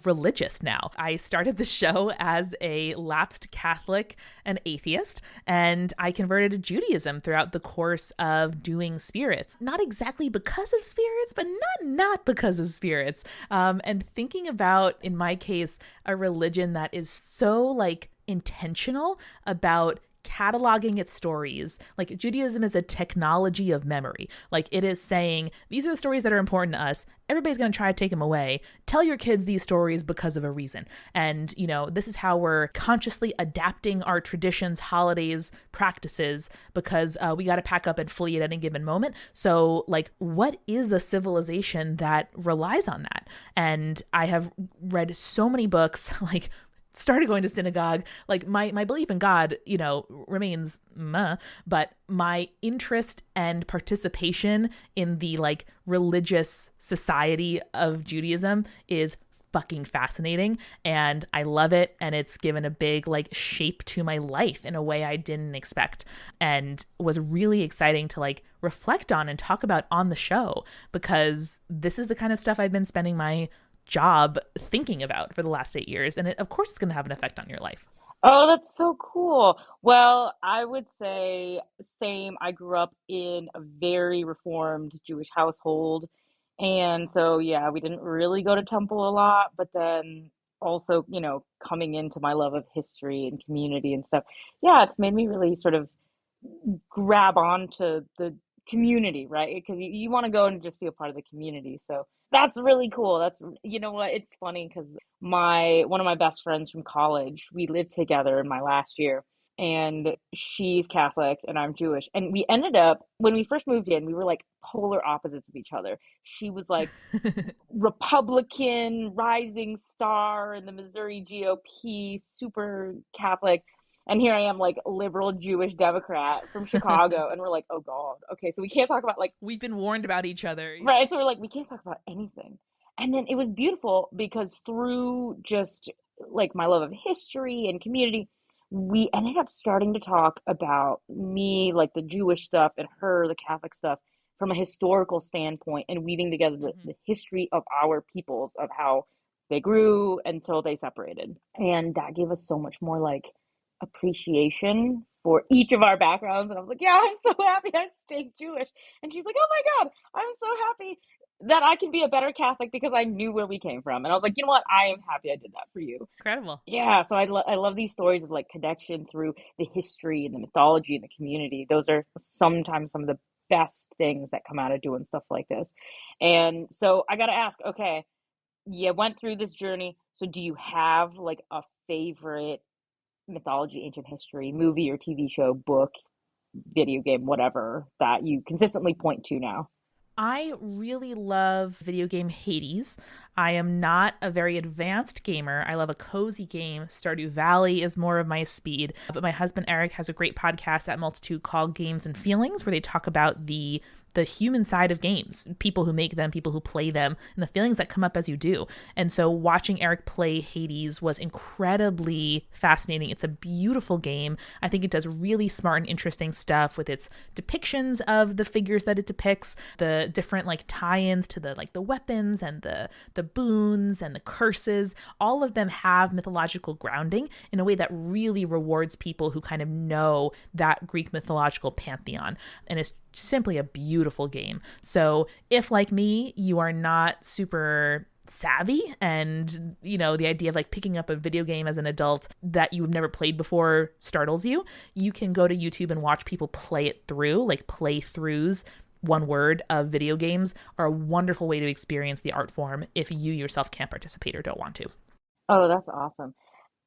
religious now. I started the show as a lapsed Catholic and atheist, and I converted to Judaism throughout the course of doing spirits. Not exactly because of spirits, but not because of spirits. And thinking about, in my case, a religion that is so like intentional about cataloging its stories. Like Judaism is a technology of memory. Like it is saying, these are the stories that are important to us. Everybody's going to try to take them away. Tell your kids these stories because of a reason. And, you know, this is how we're consciously adapting our traditions, holidays, practices, because we got to pack up and flee at any given moment. So like, what is a civilization that relies on that? And I have read so many books, like started going to synagogue. Like my belief in God, you know, remains but my interest and participation in the like religious society of Judaism is fucking fascinating, and I love it, and it's given a big like shape to my life in a way I didn't expect, and was really exciting to like reflect on and talk about on the show, because this is the kind of stuff I've been spending my job thinking about for the last 8 years. And it, of course, it's going to have an effect on your life. Oh, that's so cool. Well, I would say same. I grew up in a very reformed Jewish household. And so, yeah, we didn't really go to temple a lot, but then also, you know, coming into my love of history and community and stuff, yeah, it's made me really sort of grab onto the community, right? Because you want to go and just feel part of the community. So that's really cool. That's, you know what, it's funny because one of my best friends from college, we lived together in my last year, and she's Catholic and I'm Jewish. And we ended up, when we first moved in, we were like polar opposites of each other. She was like Republican rising star in the Missouri GOP, super Catholic. And here I am, like liberal Jewish Democrat from Chicago. And we're like, oh God. Okay, so we can't talk about like, We've been warned about each other. right. So we're like, we can't talk about anything. And then it was beautiful because through just like my love of history and community, we ended up starting to talk about me, like the Jewish stuff, and her, the Catholic stuff, from a historical standpoint, and weaving together the history of our peoples, of how they grew until they separated. And that gave us so much more like appreciation for each of our backgrounds. And I was like, yeah, I'm so happy I stayed Jewish. And she's like, oh my God, I'm so happy that I can be a better Catholic because I knew where we came from. And I was like, you know what? I am happy I did that for you. Incredible. Yeah. So I love these stories of like connection through the history and the mythology and the community. Those are sometimes some of the best things that come out of doing stuff like this. And so I got to ask, okay, you went through this journey. So do you have like a favorite mythology, ancient history, movie or TV show, book, video game, whatever, that you consistently point to now? I really love video game Hades. I am not a very advanced gamer. I love a cozy game. Stardew Valley is more of my speed. But my husband Eric has a great podcast at Multitude called Games and Feelings, where they talk about the human side of games, people who make them, people who play them, and the feelings that come up as you do. And so watching Eric play Hades was incredibly fascinating. It's a beautiful game. I think it does really smart and interesting stuff with its depictions of the figures that it depicts, the different like tie-ins to the like the weapons and the boons and the curses. All of them have mythological grounding in a way that really rewards people who kind of know that Greek mythological pantheon. And it's simply a beautiful game. So if, like me, you are not super savvy and, you know, the idea of like picking up a video game as an adult that you've never played before startles you, you can go to YouTube and watch people play it through, like playthroughs. One word of video games are a wonderful way to experience the art form if you yourself can't participate or don't want to. Oh, that's awesome.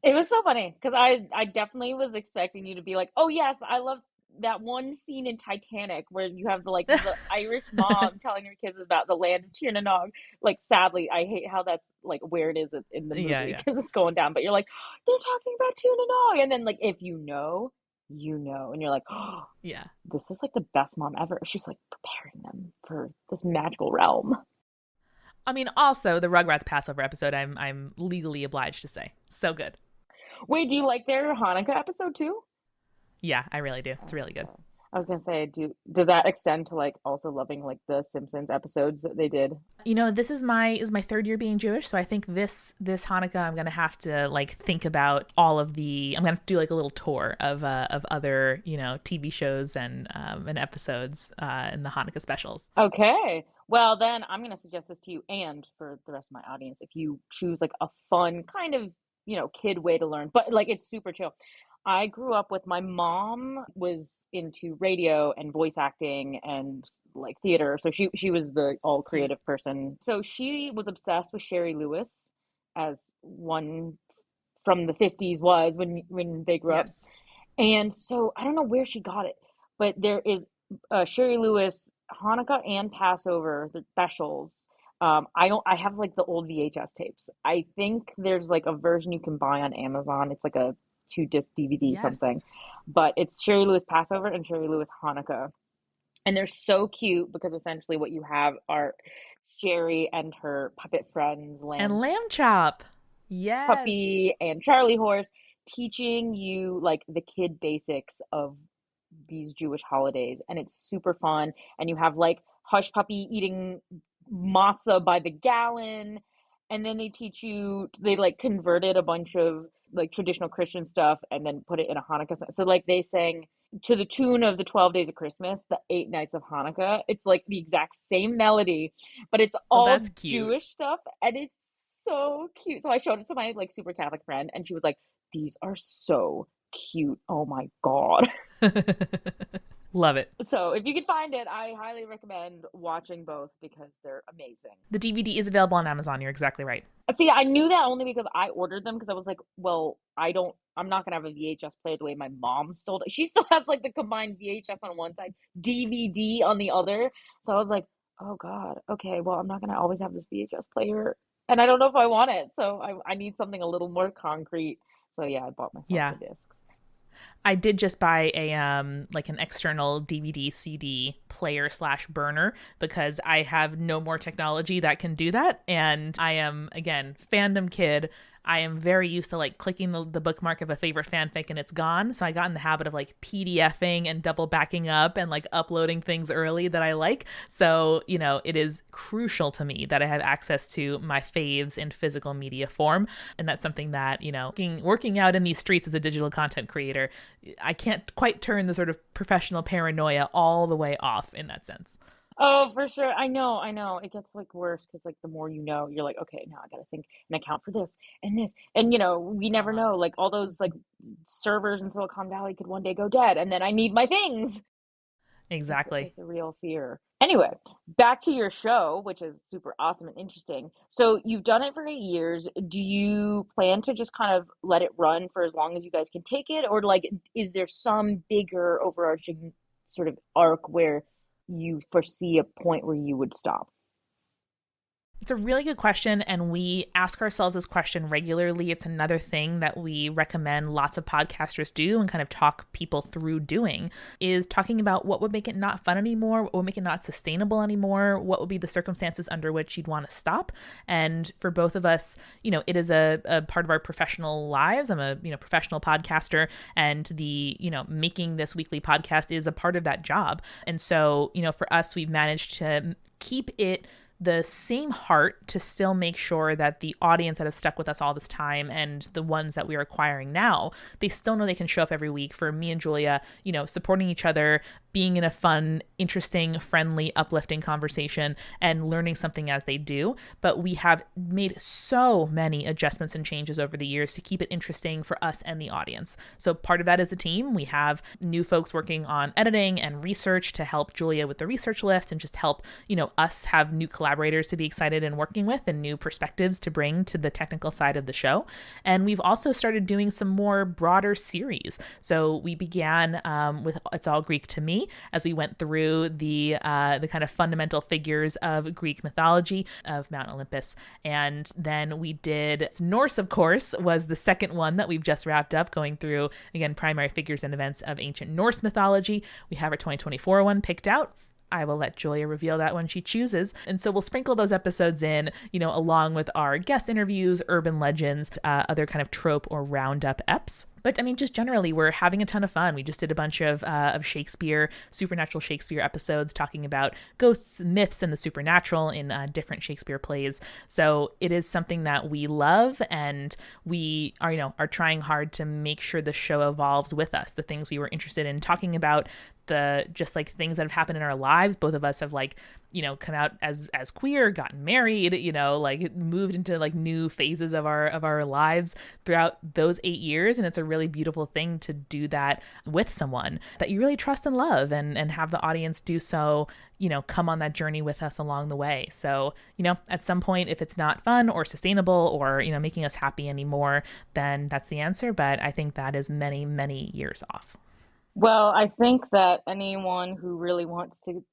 It was so funny because I definitely was expecting you to be like, oh yes, I love that one scene in Titanic where you have the Irish mom telling her kids about the land of Tir na Nog. Like, sadly, I hate how that's like where it is in the movie because it's going down. But you're like, they're talking about Tir na Nog, and then like if you know, and you're like, oh, yeah, this is like the best mom ever. She's like preparing them for this magical realm. I mean, also the Rugrats Passover episode, I'm legally obliged to say, so good. Wait, do you like their Hanukkah episode too? Yeah, I really do. It's really good. I was gonna say, does that extend to like also loving like the Simpsons episodes that they did? This is my third year being Jewish, so I think this Hanukkah I'm gonna have to like think about all of the. I'm gonna have to do like a little tour of other TV shows and episodes in the Hanukkah specials. Okay. Well, then I'm gonna suggest this to you and for the rest of my audience. If you choose like a fun kind of, kid way to learn, but like it's super chill. I grew up with my mom was into radio and voice acting and like theater. So she was the all Cute. creative person. So she was obsessed with Sherry Lewis as one from the 50s was when they grew up. Yes. And so I don't know where she got it, but there is Sherry Lewis Hanukkah and Passover the specials. I have like the old VHS tapes. I think there's like a version you can buy on Amazon. It's like a 2 disc DVD something, Yes. but it's Sherry Lewis Passover and Sherry Lewis Hanukkah, and they're so cute because essentially what you have are Sherry and her puppet friends, And Lamb lamb chop. Yes. Puppy and Charlie Horse, teaching you like the kid basics of these Jewish holidays. And it's super fun. And you have like Hush Puppy eating matzah by the gallon. And then they teach you, they like converted a bunch of like traditional Christian stuff and then put it in a Hanukkah. So like they sang to the tune of the 12 days of Christmas, the 8 nights of Hanukkah. It's like the exact same melody, but it's Oh, all that's cute. Jewish stuff. And it's so cute. So I showed it to my like super Catholic friend and she was like, these are so cute. Oh my God. Love it. So if you can find it, I highly recommend watching both because they're amazing. The DVD is available on Amazon. You're exactly right. See, I knew that only because I ordered them because I was like, well, I'm not gonna have a VHS player the way my mom still does. She still has like the combined VHS on one side, DVD on the other. So I was like, oh God, okay, well, I'm not gonna always have this VHS player, and I don't know if I want it. So I need something a little more concrete. So yeah, I bought myself Yeah. the discs. I did just buy a like an external DVD CD player slash burner because I have no more technology that can do that. And I am, again, fandom kid. I am very used to like clicking the bookmark of a favorite fanfic and it's gone. So I got in the habit of like PDFing and double backing up and like uploading things early that I like. So, it is crucial to me that I have access to my faves in physical media form. And that's something that, working out in these streets as a digital content creator, I can't quite turn the sort of professional paranoia all the way off in that sense. Oh, for sure. I know. It gets like worse because like the more you know, you're like, okay, now I gotta think and account for this and this. And we never Uh-huh. know. Like all those like servers in Silicon Valley could one day go dead and then I need my things. Exactly. It's a real fear. Anyway, back to your show, which is super awesome and interesting. So you've done it for 8 years. Do you plan to just kind of let it run for as long as you guys can take it? Or like, is there some bigger overarching sort of arc where you foresee a point where you would stop? It's a really good question, and we ask ourselves this question regularly. It's another thing that we recommend lots of podcasters do and kind of talk people through doing, is talking about what would make it not fun anymore, what would make it not sustainable anymore, what would be the circumstances under which you'd want to stop. And for both of us, it is a part of our professional lives. I'm a professional podcaster, and the making this weekly podcast is a part of that job. And so for us, we've managed to keep it the same heart to still make sure that the audience that have stuck with us all this time and the ones that we're acquiring now, they still know they can show up every week for me and Julia, supporting each other, being in a fun, interesting, friendly, uplifting conversation and learning something as they do. But we have made so many adjustments and changes over the years to keep it interesting for us and the audience. So part of that is the team. We have new folks working on editing and research to help Julia with the research list and just help, us have new collaborators to be excited and working with and new perspectives to bring to the technical side of the show. And we've also started doing some more broader series. So we began with It's All Greek to Me as we went through the kind of fundamental figures of Greek mythology of Mount Olympus. And then we did Norse, of course, was the second one that we've just wrapped up, going through, again, primary figures and events of ancient Norse mythology. We have our 2024 one picked out. I will let Julia reveal that when she chooses. And so we'll sprinkle those episodes in, along with our guest interviews, urban legends, other kind of trope or roundup eps. But I mean, just generally, we're having a ton of fun. We just did a bunch of Shakespeare, supernatural Shakespeare episodes talking about ghosts, myths, and the supernatural in different Shakespeare plays. So it is something that we love, and we are trying hard to make sure the show evolves with us. The things we were interested in talking about, the just like things that have happened in our lives. Both of us have come out as queer, gotten married, moved into like new phases of our lives throughout those 8 years. And it's a really beautiful thing to do that with someone that you really trust and love, and have the audience do so, come on that journey with us along the way. So, at some point, if it's not fun or sustainable or, making us happy anymore, then that's the answer. But I think that is many, many years off. Well, I think that anyone who really wants to,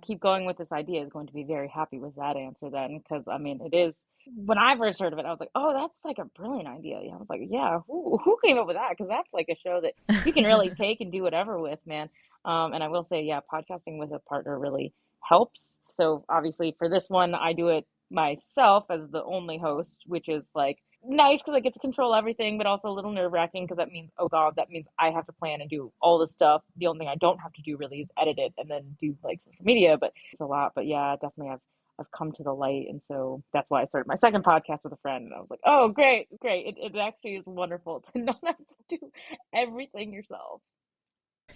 keep going with this idea is going to be very happy with that answer then, because I mean, it is, when I first heard of it, I was like, oh, that's like a brilliant idea. I was like, yeah, who came up with that? Because that's like a show that you can really take and do whatever with, man. And I will say, yeah, podcasting with a partner really helps. So obviously for this one, I do it myself as the only host, which is like nice because I get to control everything, but also a little nerve-wracking because that means, oh God, that means I have to plan and do all this stuff. The only thing I don't have to do really is edit it and then do like social media, but it's a lot. But yeah, definitely I've come to the light. And so that's why I started my second podcast with a friend. And I was like, oh, great. It actually is wonderful to not have to do everything yourself.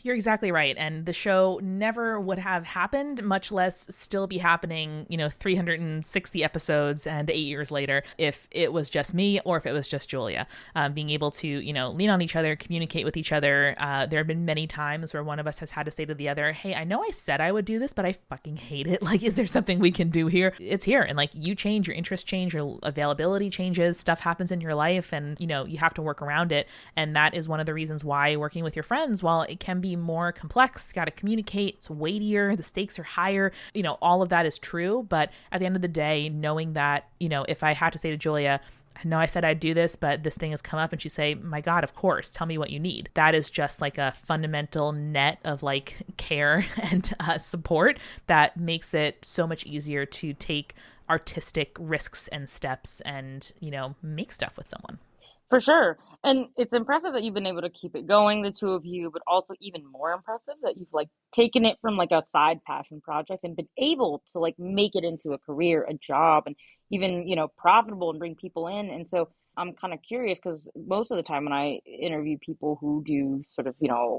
You're exactly right. And the show never would have happened, much less still be happening, 360 episodes and 8 years later, if it was just me or if it was just Julia. Being able to, lean on each other, communicate with each other. There have been many times where one of us has had to say to the other, hey, I know I said I would do this, but I fucking hate it. Like, is there something we can do here? It's here. And like, you change, your interests change, your availability changes, stuff happens in your life, and, you have to work around it. And that is one of the reasons why working with your friends, while it can be more complex, got to communicate, it's weightier, the stakes are higher, all of that is true. But at the end of the day, knowing that, if I had to say to Julia, I know I said I'd do this, but this thing has come up, and she'd say, my God, of course, tell me what you need. That is just like a fundamental net of like care and support that makes it so much easier to take artistic risks and steps and, make stuff with someone. For sure. And it's impressive that you've been able to keep it going, the two of you, but also even more impressive that you've like taken it from like a side passion project and been able to like make it into a career, a job, and even, profitable and bring people in. And so I'm kind of curious because most of the time when I interview people who do sort of,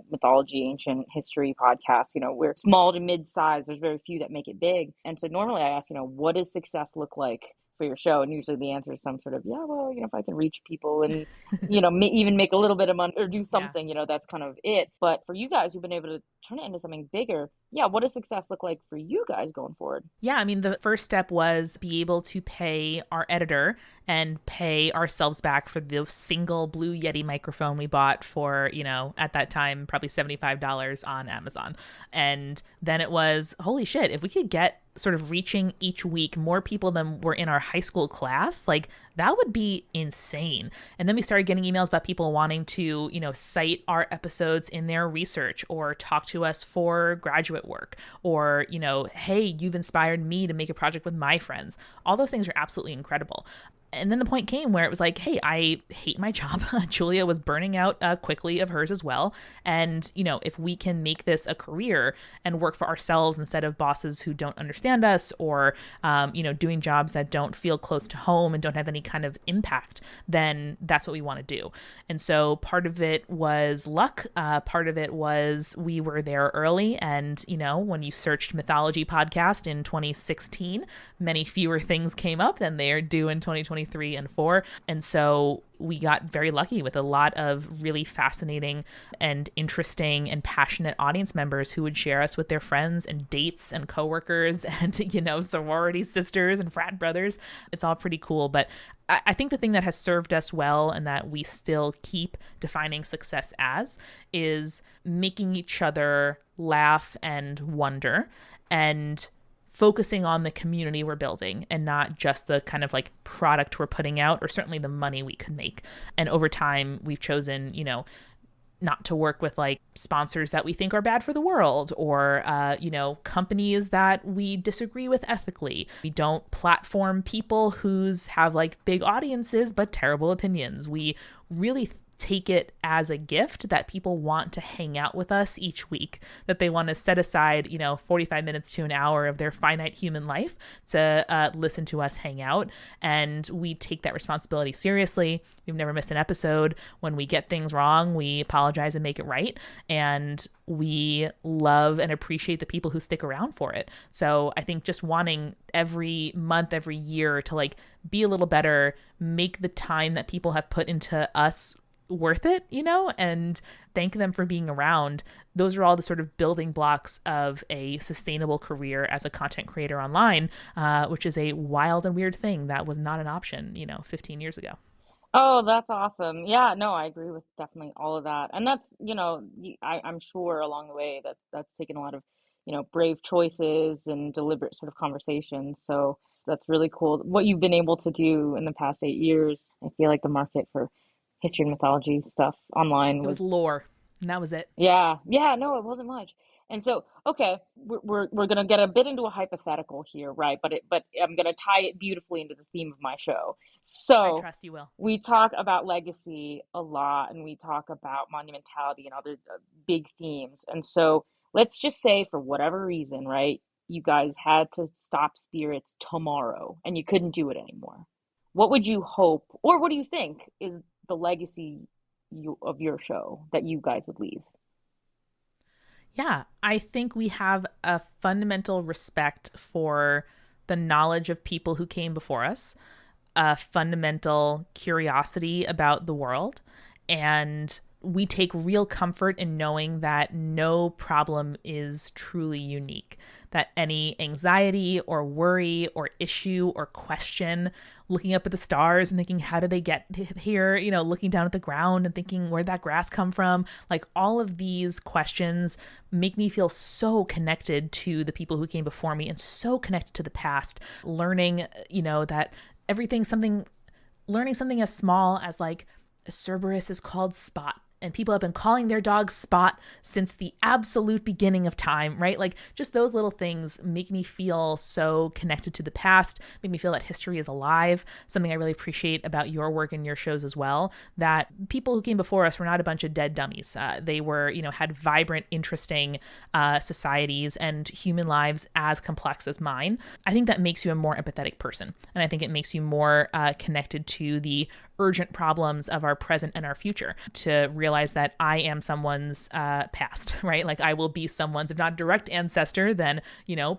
mythology, ancient history podcasts, we're small to mid-size. There's very few that make it big. And so normally I ask, what does success look like for your show? And usually the answer is some sort of, yeah, well, if I can reach people and, even make a little bit of money or do something, that's kind of it. But for you guys who've been able to turn it into something bigger, yeah, what does success look like for you guys going forward? Yeah, I mean, the first step was be able to pay our editor and pay ourselves back for the single Blue Yeti microphone we bought for, at that time, probably $75 on Amazon. And then it was, holy shit, if we could get sort of reaching each week more people than were in our high school class, like that would be insane. And then we started getting emails about people wanting to, cite our episodes in their research or talk to us for graduate work or, hey, you've inspired me to make a project with my friends. All those things are absolutely incredible. And then the point came where it was like, hey, I hate my job. Julia was burning out quickly of hers as well. And, if we can make this a career and work for ourselves instead of bosses who don't understand us or, doing jobs that don't feel close to home and don't have any kind of impact, then that's what we want to do. And so part of it was luck. Part of it was we were there early. And, when you searched mythology podcast in 2016, many fewer things came up than they are due in 2023 and 4. And so we got very lucky with a lot of really fascinating and interesting and passionate audience members who would share us with their friends and dates and coworkers and, sorority sisters and frat brothers. It's all pretty cool. But I think the thing that has served us well and that we still keep defining success as is making each other laugh and wonder and focusing on the community we're building and not just the kind of like product we're putting out or certainly the money we could make. And over time, we've chosen, not to work with like sponsors that we think are bad for the world or, companies that we disagree with ethically. We don't platform people who's have like big audiences but terrible opinions. We really take it as a gift that people want to hang out with us each week, that they want to set aside, 45 minutes to an hour of their finite human life to listen to us hang out. And we take that responsibility seriously. We've never missed an episode. When we get things wrong, we apologize and make it right. And we love and appreciate the people who stick around for it. So I think just wanting every month, every year to like be a little better, make the time that people have put into us worth it, and thank them for being around. Those are all the sort of building blocks of a sustainable career as a content creator online, which is a wild and weird thing that was not an option, 15 years ago. Oh, that's awesome. Yeah, no, I agree with definitely all of that. And that's, I'm sure along the way that that's taken a lot of, brave choices and deliberate sort of conversations. So that's really cool. What you've been able to do in the past 8 years, I feel like the market for history and mythology stuff online It was was, lore, and that was it. yeah, no, it wasn't much. And so, okay, we're gonna get a bit into a hypothetical here, right? But I'm gonna tie it beautifully into the theme of my show. I So trust you will. we talk about legacy a lot, and we talk about monumentality and other big themes. And so let's just say, for whatever reason, right, you guys had to stop spirits tomorrow, and you couldn't do it anymore. What would you hope, or what do you think is the legacy of your show that you guys would leave? Yeah, I think we have a fundamental respect for the knowledge of people who came before us, a fundamental curiosity about the world, and we take real comfort in knowing that no problem is truly unique, that any anxiety or worry or issue or question, looking up at the stars and thinking, how did they get here? Looking down at the ground and thinking, where'd that grass come from? Like all of these questions make me feel so connected to the people who came before me and so connected to the past, learning, that learning something as small as like Cerberus is called Spot. And people have been calling their dog Spot since the absolute beginning of time, right? Like just those little things make me feel so connected to the past, make me feel that history is alive. Something I really appreciate about your work and your shows as well, that people who came before us were not a bunch of dead dummies. They were, had vibrant, interesting societies and human lives as complex as mine. I think that makes you a more empathetic person. And I think it makes you more connected to the urgent problems of our present and our future, to realize that I am someone's past, right? Like I will be someone's, if not direct ancestor, then,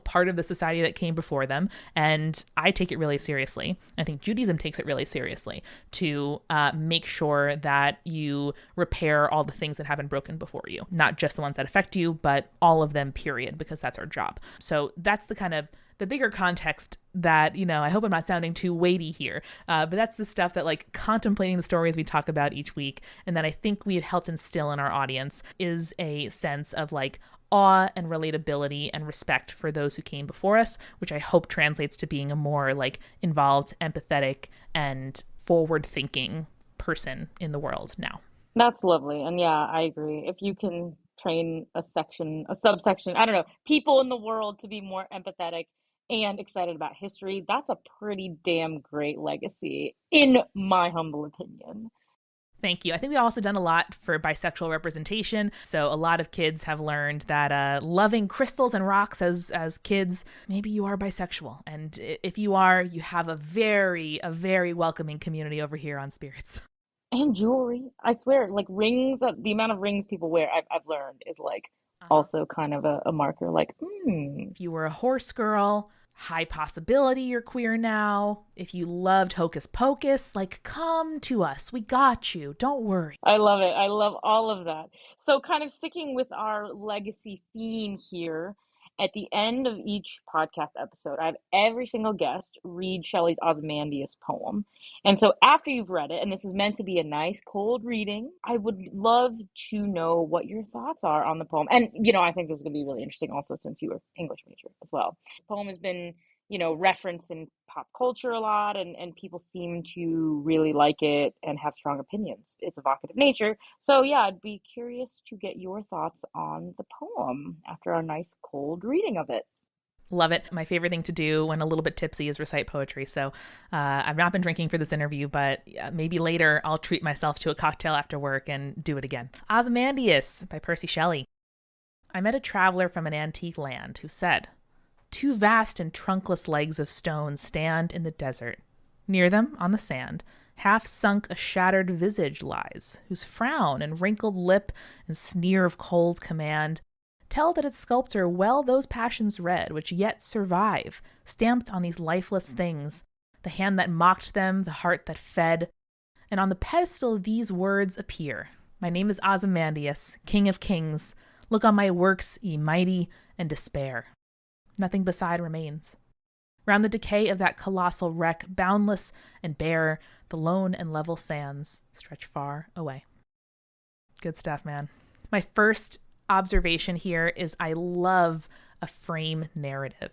part of the society that came before them. And I take it really seriously. I think Judaism takes it really seriously to make sure that you repair all the things that have been broken before you, not just the ones that affect you, but all of them, period, because that's our job. So that's the bigger context that, I hope I'm not sounding too weighty here, but that's the stuff that like contemplating the stories we talk about each week. And that I think we've helped instill in our audience is a sense of like awe and relatability and respect for those who came before us, which I hope translates to being a more like involved, empathetic, and forward thinking person in the world now. That's lovely. And yeah, I agree. If you can train a subsection, I don't know, people in the world to be more empathetic and excited about history, that's a pretty damn great legacy, in my humble opinion. Thank you. I think we've also done a lot for bisexual representation. So a lot of kids have learned that loving crystals and rocks as kids, maybe you are bisexual. And if you are, you have a very welcoming community over here on Spirits. And jewelry. I swear, like rings, the amount of rings people wear, I've learned is like Uh-huh. also kind of a marker, like, If you were a horse girl, high possibility you're queer now. If you loved Hocus Pocus, like come to us. We got you. Don't worry. I love it. I love all of that. So, kind of sticking with our legacy theme here, at the end of each podcast episode, I have every single guest read Shelley's Ozymandias poem. And so, after you've read it, and this is meant to be a nice cold reading, I would love to know what your thoughts are on the poem. And, I think this is going to be really interesting also since you were English major as well. This poem has been referenced in pop culture a lot, and people seem to really like it and have strong opinions. It's evocative nature. So yeah, I'd be curious to get your thoughts on the poem after our nice cold reading of it. Love it. My favorite thing to do when a little bit tipsy is recite poetry. So I've not been drinking for this interview, but maybe later I'll treat myself to a cocktail after work and do it again. Ozymandias by Percy Shelley. I met a traveler from an antique land who said, "Two vast and trunkless legs of stone stand in the desert. Near them, on the sand, half sunk a shattered visage lies, whose frown and wrinkled lip and sneer of cold command tell that its sculptor well those passions read which yet survive, stamped on these lifeless things, the hand that mocked them, the heart that fed. And on the pedestal these words appear, My name is Ozymandias, King of Kings. Look on my works, ye mighty, and despair. Nothing beside remains. Round the decay of that colossal wreck, boundless and bare, the lone and level sands stretch far away." Good stuff, man. My first observation here is I love a frame narrative,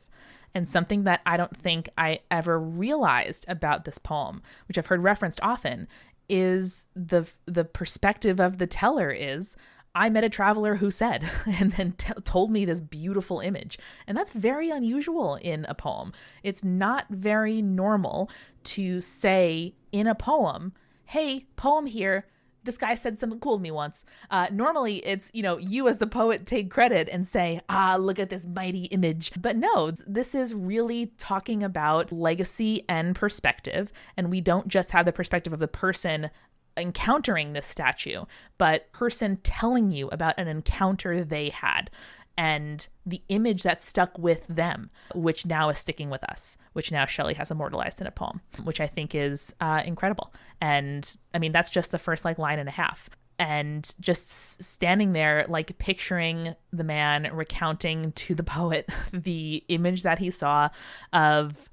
and something that I don't think I ever realized about this poem, which I've heard referenced often, is the perspective of the teller is, I met a traveler who said, and then told me this beautiful image. And that's very unusual in a poem. It's not very normal to say in a poem, hey, poem here, this guy said something cool to me once. Normally it's, you as the poet take credit and say, look at this mighty image. But no, this is really talking about legacy and perspective. And we don't just have the perspective of the person encountering this statue, but person telling you about an encounter they had and the image that stuck with them, which now is sticking with us, which now Shelley has immortalized in a poem, which I think is incredible. And I mean, that's just the first line and a half. And just standing there, picturing the man recounting to the poet the image that he saw of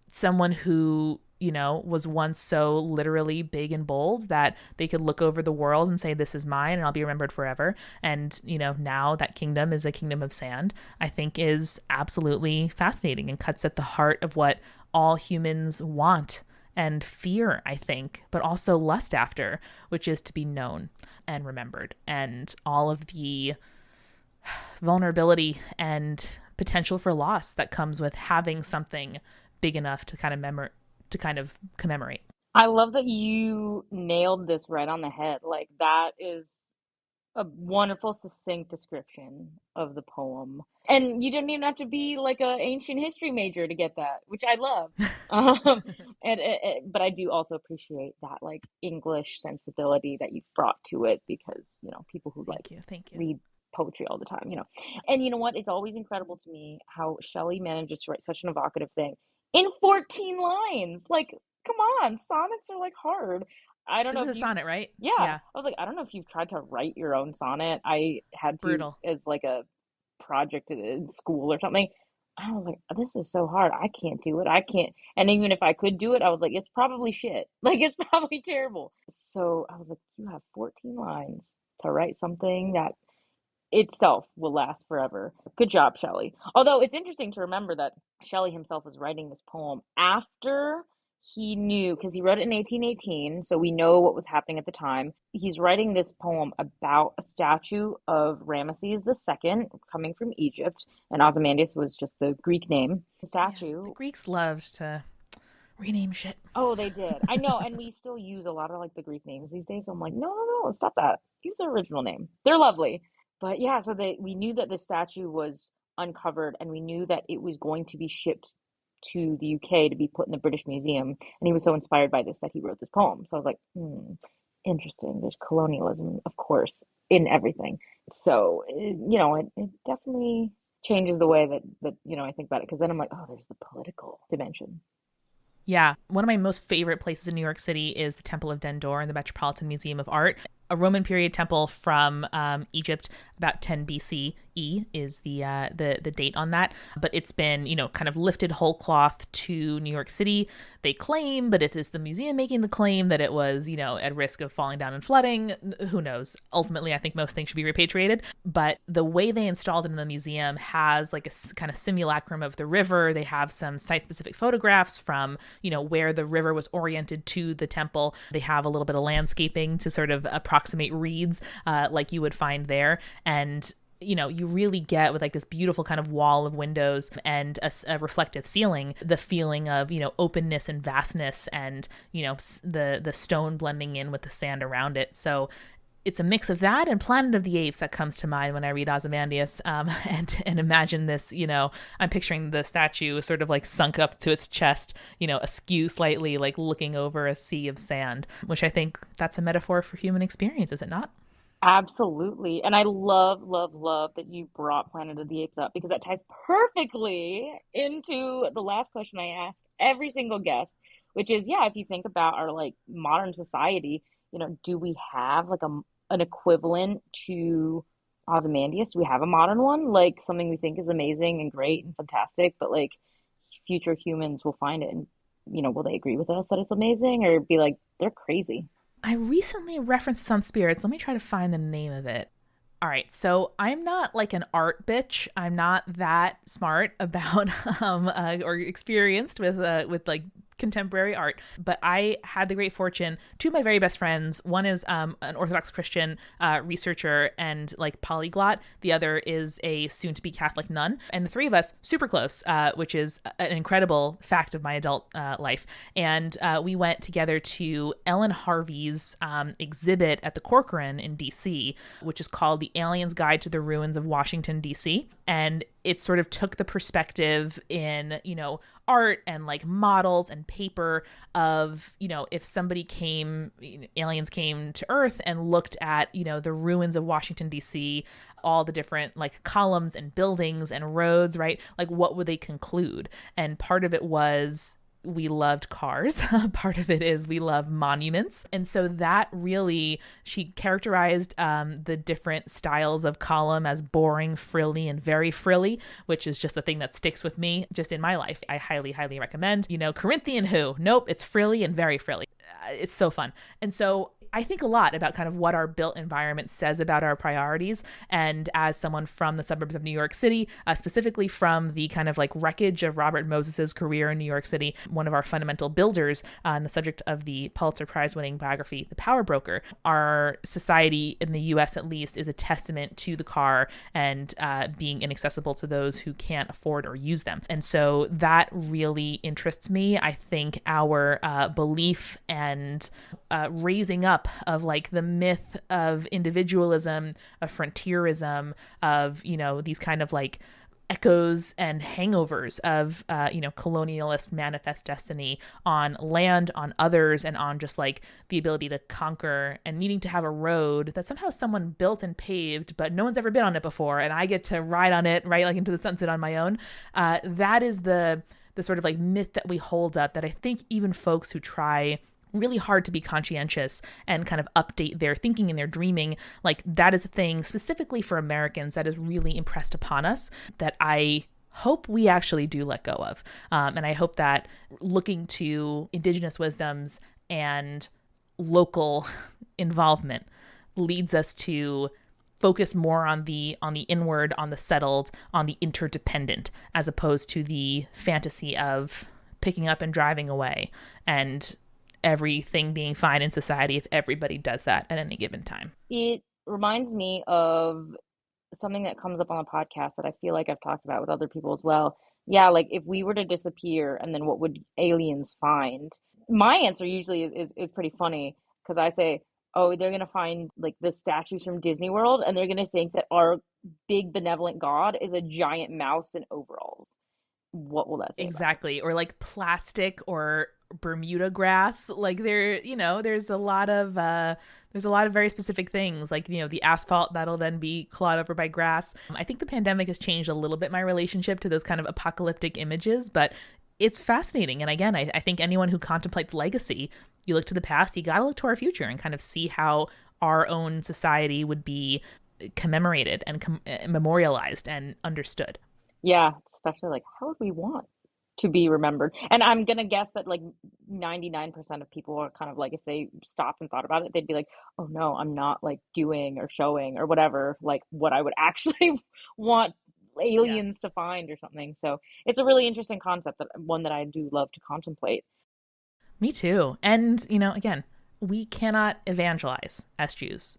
someone who was once so literally big and bold that they could look over the world and say, this is mine and I'll be remembered forever. And, now that kingdom is a kingdom of sand, I think is absolutely fascinating and cuts at the heart of what all humans want and fear, I think, but also lust after, which is to be known and remembered, and all of the vulnerability and potential for loss that comes with having something big enough to kind of commemorate. I love that you nailed this right on the head. That is a wonderful, succinct description of the poem. And you didn't even have to be an ancient history major to get that, which I love. But I do also appreciate that English sensibility that you've brought to it, because people who Thank you. read poetry all the time, And you know what? It's always incredible to me how Shelley manages to write such an evocative thing in 14 lines. Come on, sonnets are hard. I don't know. This is a sonnet, right? Yeah. I was I don't know if you've tried to write your own sonnet. I had to Brutal. as a project in school or something. I was this is so hard. I can't do it. I can't. And even if I could do it, I was it's probably shit. It's probably terrible. So I was you have 14 lines to write something that itself will last forever. Good job, Shelley. Although it's interesting to remember that Shelley himself was writing this poem after he knew, because he wrote it in 1818, so we know what was happening at the time. He's writing this poem about a statue of Ramesses II coming from Egypt, and Ozymandias was just the Greek name. The statue. Yeah, the Greeks loved to rename shit. Oh, they did. I know, and we still use a lot of the Greek names these days. So I'm no, stop that. Use the original name. They're lovely. But yeah, so we knew that the statue was uncovered, and we knew that it was going to be shipped to the UK to be put in the British Museum. And he was so inspired by this that he wrote this poem. So I was interesting. There's colonialism, of course, in everything. So, it definitely changes the way that I think about it. Because then I'm there's the political dimension. Yeah. One of my most favorite places in New York City is the Temple of Dendur in the Metropolitan Museum of Art. a Roman period temple from Egypt, about 10 BCE is the date on that. But it's been, kind of lifted whole cloth to New York City. They claim, but it is the museum making the claim that it was, at risk of falling down and flooding. Who knows? Ultimately, I think most things should be repatriated. But the way they installed it in the museum has like a kind of simulacrum of the river. They have some site-specific photographs from, where the river was oriented to the temple. They have a little bit of landscaping to sort of approximate reeds like you would find there. And you really get, with like this beautiful kind of wall of windows and a reflective ceiling, the feeling of, openness and vastness and, the stone blending in with the sand around it. So it's a mix of that and Planet of the Apes that comes to mind when I read Ozymandias, and imagine this, I'm picturing the statue sort of like sunk up to its chest, askew slightly, like looking over a sea of sand, which I think that's a metaphor for human experience, is it not? Absolutely. And I love, love, love that you brought Planet of the Apes up because that ties perfectly into the last question I asked every single guest, which is, yeah, if you think about our like modern society, do we have like an equivalent to Ozymandias? Do we have a modern one? Like something we think is amazing and great and fantastic, but like future humans will find it and, will they agree with us that it's amazing or be like, they're crazy? I recently referenced this on Spirits. Let me try to find the name of it. All right, so I'm not like an art bitch. I'm not that smart about or experienced with like contemporary art, but I had the great fortune, two of my very best friends, one is an Orthodox Christian researcher and like polyglot, the other is a soon-to-be Catholic nun, and the three of us super close, which is an incredible fact of my adult life. And we went together to Ellen Harvey's exhibit at the Corcoran in DC, which is called The Alien's Guide to the Ruins of Washington, DC. And it sort of took the perspective in, art and like models and paper of, if somebody aliens came to Earth and looked at, the ruins of Washington, D.C., all the different like columns and buildings and roads, right? Like what would they conclude? And part of it was we loved cars. Part of it is we love monuments. And so that really, she characterized the different styles of column as boring, frilly, and very frilly, which is just the thing that sticks with me just in my life. I highly, highly recommend, Corinthian who? Nope, it's frilly and very frilly. It's so fun. And so I think a lot about kind of what our built environment says about our priorities. And as someone from the suburbs of New York City, specifically from the kind of like wreckage of Robert Moses's career in New York City, one of our fundamental builders on the subject of the Pulitzer Prize winning biography, The Power Broker, our society in the US at least is a testament to the car and being inaccessible to those who can't afford or use them. And so that really interests me. I think our belief and raising up of like the myth of individualism, of frontierism, of, these kind of like echoes and hangovers of, colonialist manifest destiny on land, on others, and on just like the ability to conquer and needing to have a road that somehow someone built and paved, but no one's ever been on it before. And I get to ride on it, right? Like into the sunset on my own. That is the sort of like myth that we hold up that I think even folks who try really hard to be conscientious and kind of update their thinking and their dreaming, like that is a thing specifically for Americans that is really impressed upon us that I hope we actually do let go of. And I hope that looking to indigenous wisdoms and local involvement leads us to focus more on the inward, on the settled, on the interdependent, as opposed to the fantasy of picking up and driving away and everything being fine in society if everybody does that at any given time. It reminds me of something that comes up on the podcast that I feel like I've talked about with other people as well. Yeah, like if we were to disappear and then what would aliens find? My answer usually is pretty funny because I say, oh, they're going to find like the statues from Disney World and they're going to think that our big benevolent God is a giant mouse in overalls. What will that say? Exactly. Or like plastic or Bermuda grass. Like there's a lot of very specific things like, the asphalt that'll then be clawed over by grass. I think the pandemic has changed a little bit my relationship to those kind of apocalyptic images, but it's fascinating. And again, I think anyone who contemplates legacy, you look to the past, you got to look to our future and kind of see how our own society would be commemorated and memorialized and understood. Yeah, especially like how would we want to be remembered? And I'm gonna guess that like 99% of people are kind of like if they stopped and thought about it, they'd be like, "Oh no, I'm not like doing or showing or whatever like what I would actually want Yeah, aliens to find or something." So it's a really interesting concept that one that I do love to contemplate. me too. And, again, we cannot evangelize as Jews,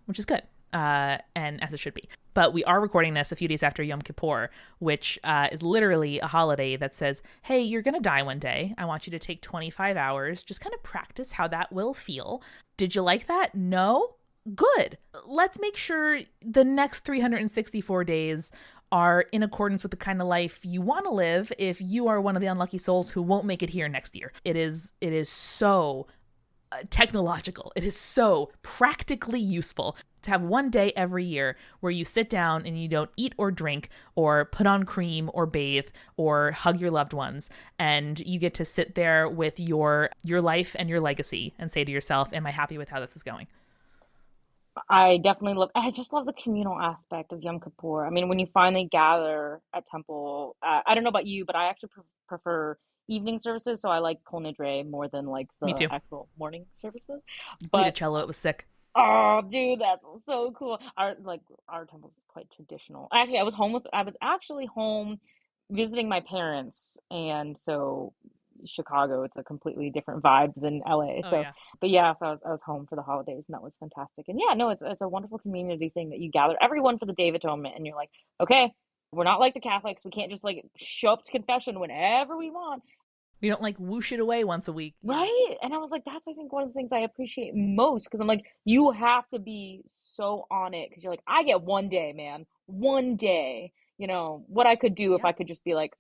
which is good, and as it should be. But we are recording this a few days after Yom Kippur, which is literally a holiday that says, hey, you're going to die one day. I want you to take 25 hours. Just kind of practice how that will feel. Did you like that? No? Good. Let's make sure the next 364 days are in accordance with the kind of life you want to live if you are one of the unlucky souls who won't make it here next year. It is so technological. It is so practically useful to have one day every year where you sit down and you don't eat or drink or put on cream or bathe or hug your loved ones, and you get to sit there with your life and your legacy and say to yourself, am I happy with how this is going? I just love the communal aspect of Yom Kippur. I mean, when you finally gather at temple, I don't know about you, but I actually prefer evening services, so I like Kol Nidre more than like Me the too. actual morning services. We had a But cello. It was sick. oh, dude, that's so cool. Our temple's quite traditional. Actually, I was actually home visiting my parents, and so Chicago, it's a completely different vibe than LA. Oh, So, yeah. but yeah, so I was home for the holidays, and that was fantastic. And yeah, no, it's a wonderful community thing that you gather everyone for the Day of Atonement, and you're like, okay, we're not like the Catholics. We can't just like show up to confession whenever we want. We don't like whoosh it away once a week. Yeah. Right? And I was like, that's I think one of the things I appreciate most because I'm like, you have to be so on it because you're like, I get one day, man, one day. You know, what I could do if Yeah. I could just be like,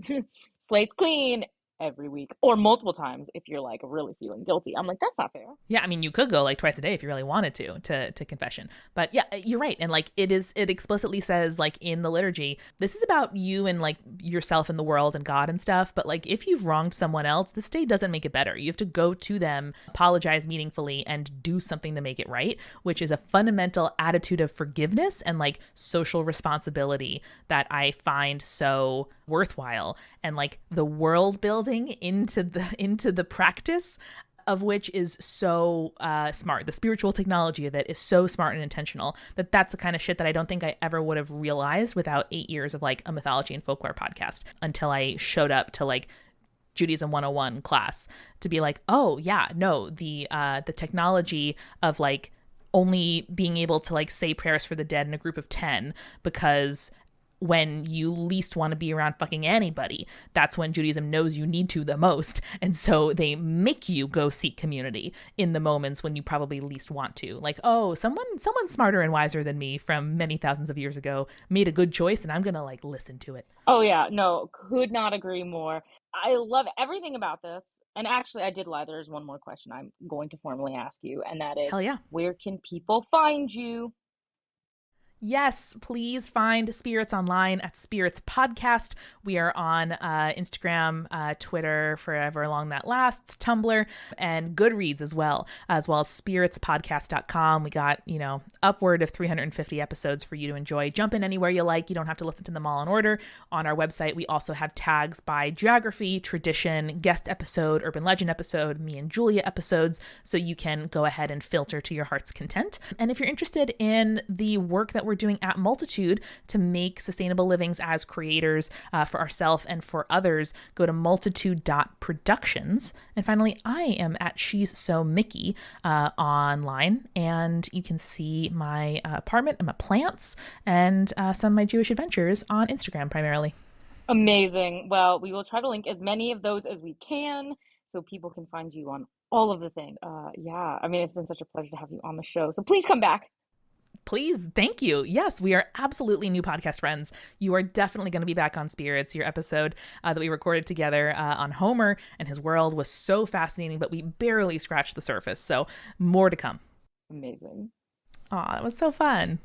slate's clean every week or multiple times if you're like really feeling guilty. I'm like, that's not fair. Yeah, I mean, you could go like twice a day if you really wanted to confession. But yeah, you're right. And like it explicitly says like in the liturgy, this is about you and like yourself and the world and God and stuff. But like if you've wronged someone else, this day doesn't make it better. You have to go to them, apologize meaningfully, and do something to make it right, which is a fundamental attitude of forgiveness and like social responsibility that I find so worthwhile. And like the world building into the practice of which is so smart. The spiritual technology of it is so smart and intentional that's the kind of shit that I don't think I ever would have realized without 8 years of like a mythology and folklore podcast until I showed up to like Judaism 101 class to be like, oh yeah, no, the technology of like only being able to like say prayers for the dead in a group of 10 because when you least want to be around fucking anybody, that's when Judaism knows you need to the most. And so they make you go seek community in the moments when you probably least want to. Like, oh, someone smarter and wiser than me from many thousands of years ago made a good choice and I'm going to like listen to it. Oh yeah, no, could not agree more. I love everything about this. And actually, I did lie. There's one more question I'm going to formally ask you, and that is, Hell yeah. where can people find you? Yes, please find Spirits online at Spirits Podcast. We are on Instagram, Twitter, forever long that lasts, Tumblr, and Goodreads as well as spiritspodcast.com. We got, upward of 350 episodes for you to enjoy. Jump in anywhere you like. You don't have to listen to them all in order. On our website, we also have tags by geography, tradition, guest episode, urban legend episode, me and Julia episodes, so you can go ahead and filter to your heart's content. And if you're interested in the work that we're doing at Multitude to make sustainable livings as creators for ourselves and for others, go to multitude.productions. And finally, I am at She's So Mickey online, and you can see my apartment and my plants and some of my Jewish adventures on Instagram primarily. Amazing. Well, we will try to link as many of those as we can so people can find you on all of the things. Yeah, I mean, it's been such a pleasure to have you on the show. So please come back. Please, thank you. Yes, we are absolutely new podcast friends. You are definitely going to be back on Spirits. Your episode that we recorded together on Homer and his world was so fascinating, but we barely scratched the surface. So more to come. Amazing. Aw, that was so fun.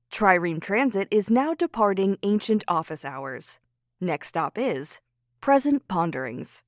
Trireme Transit is now departing ancient office hours. Next stop is Present Ponderings.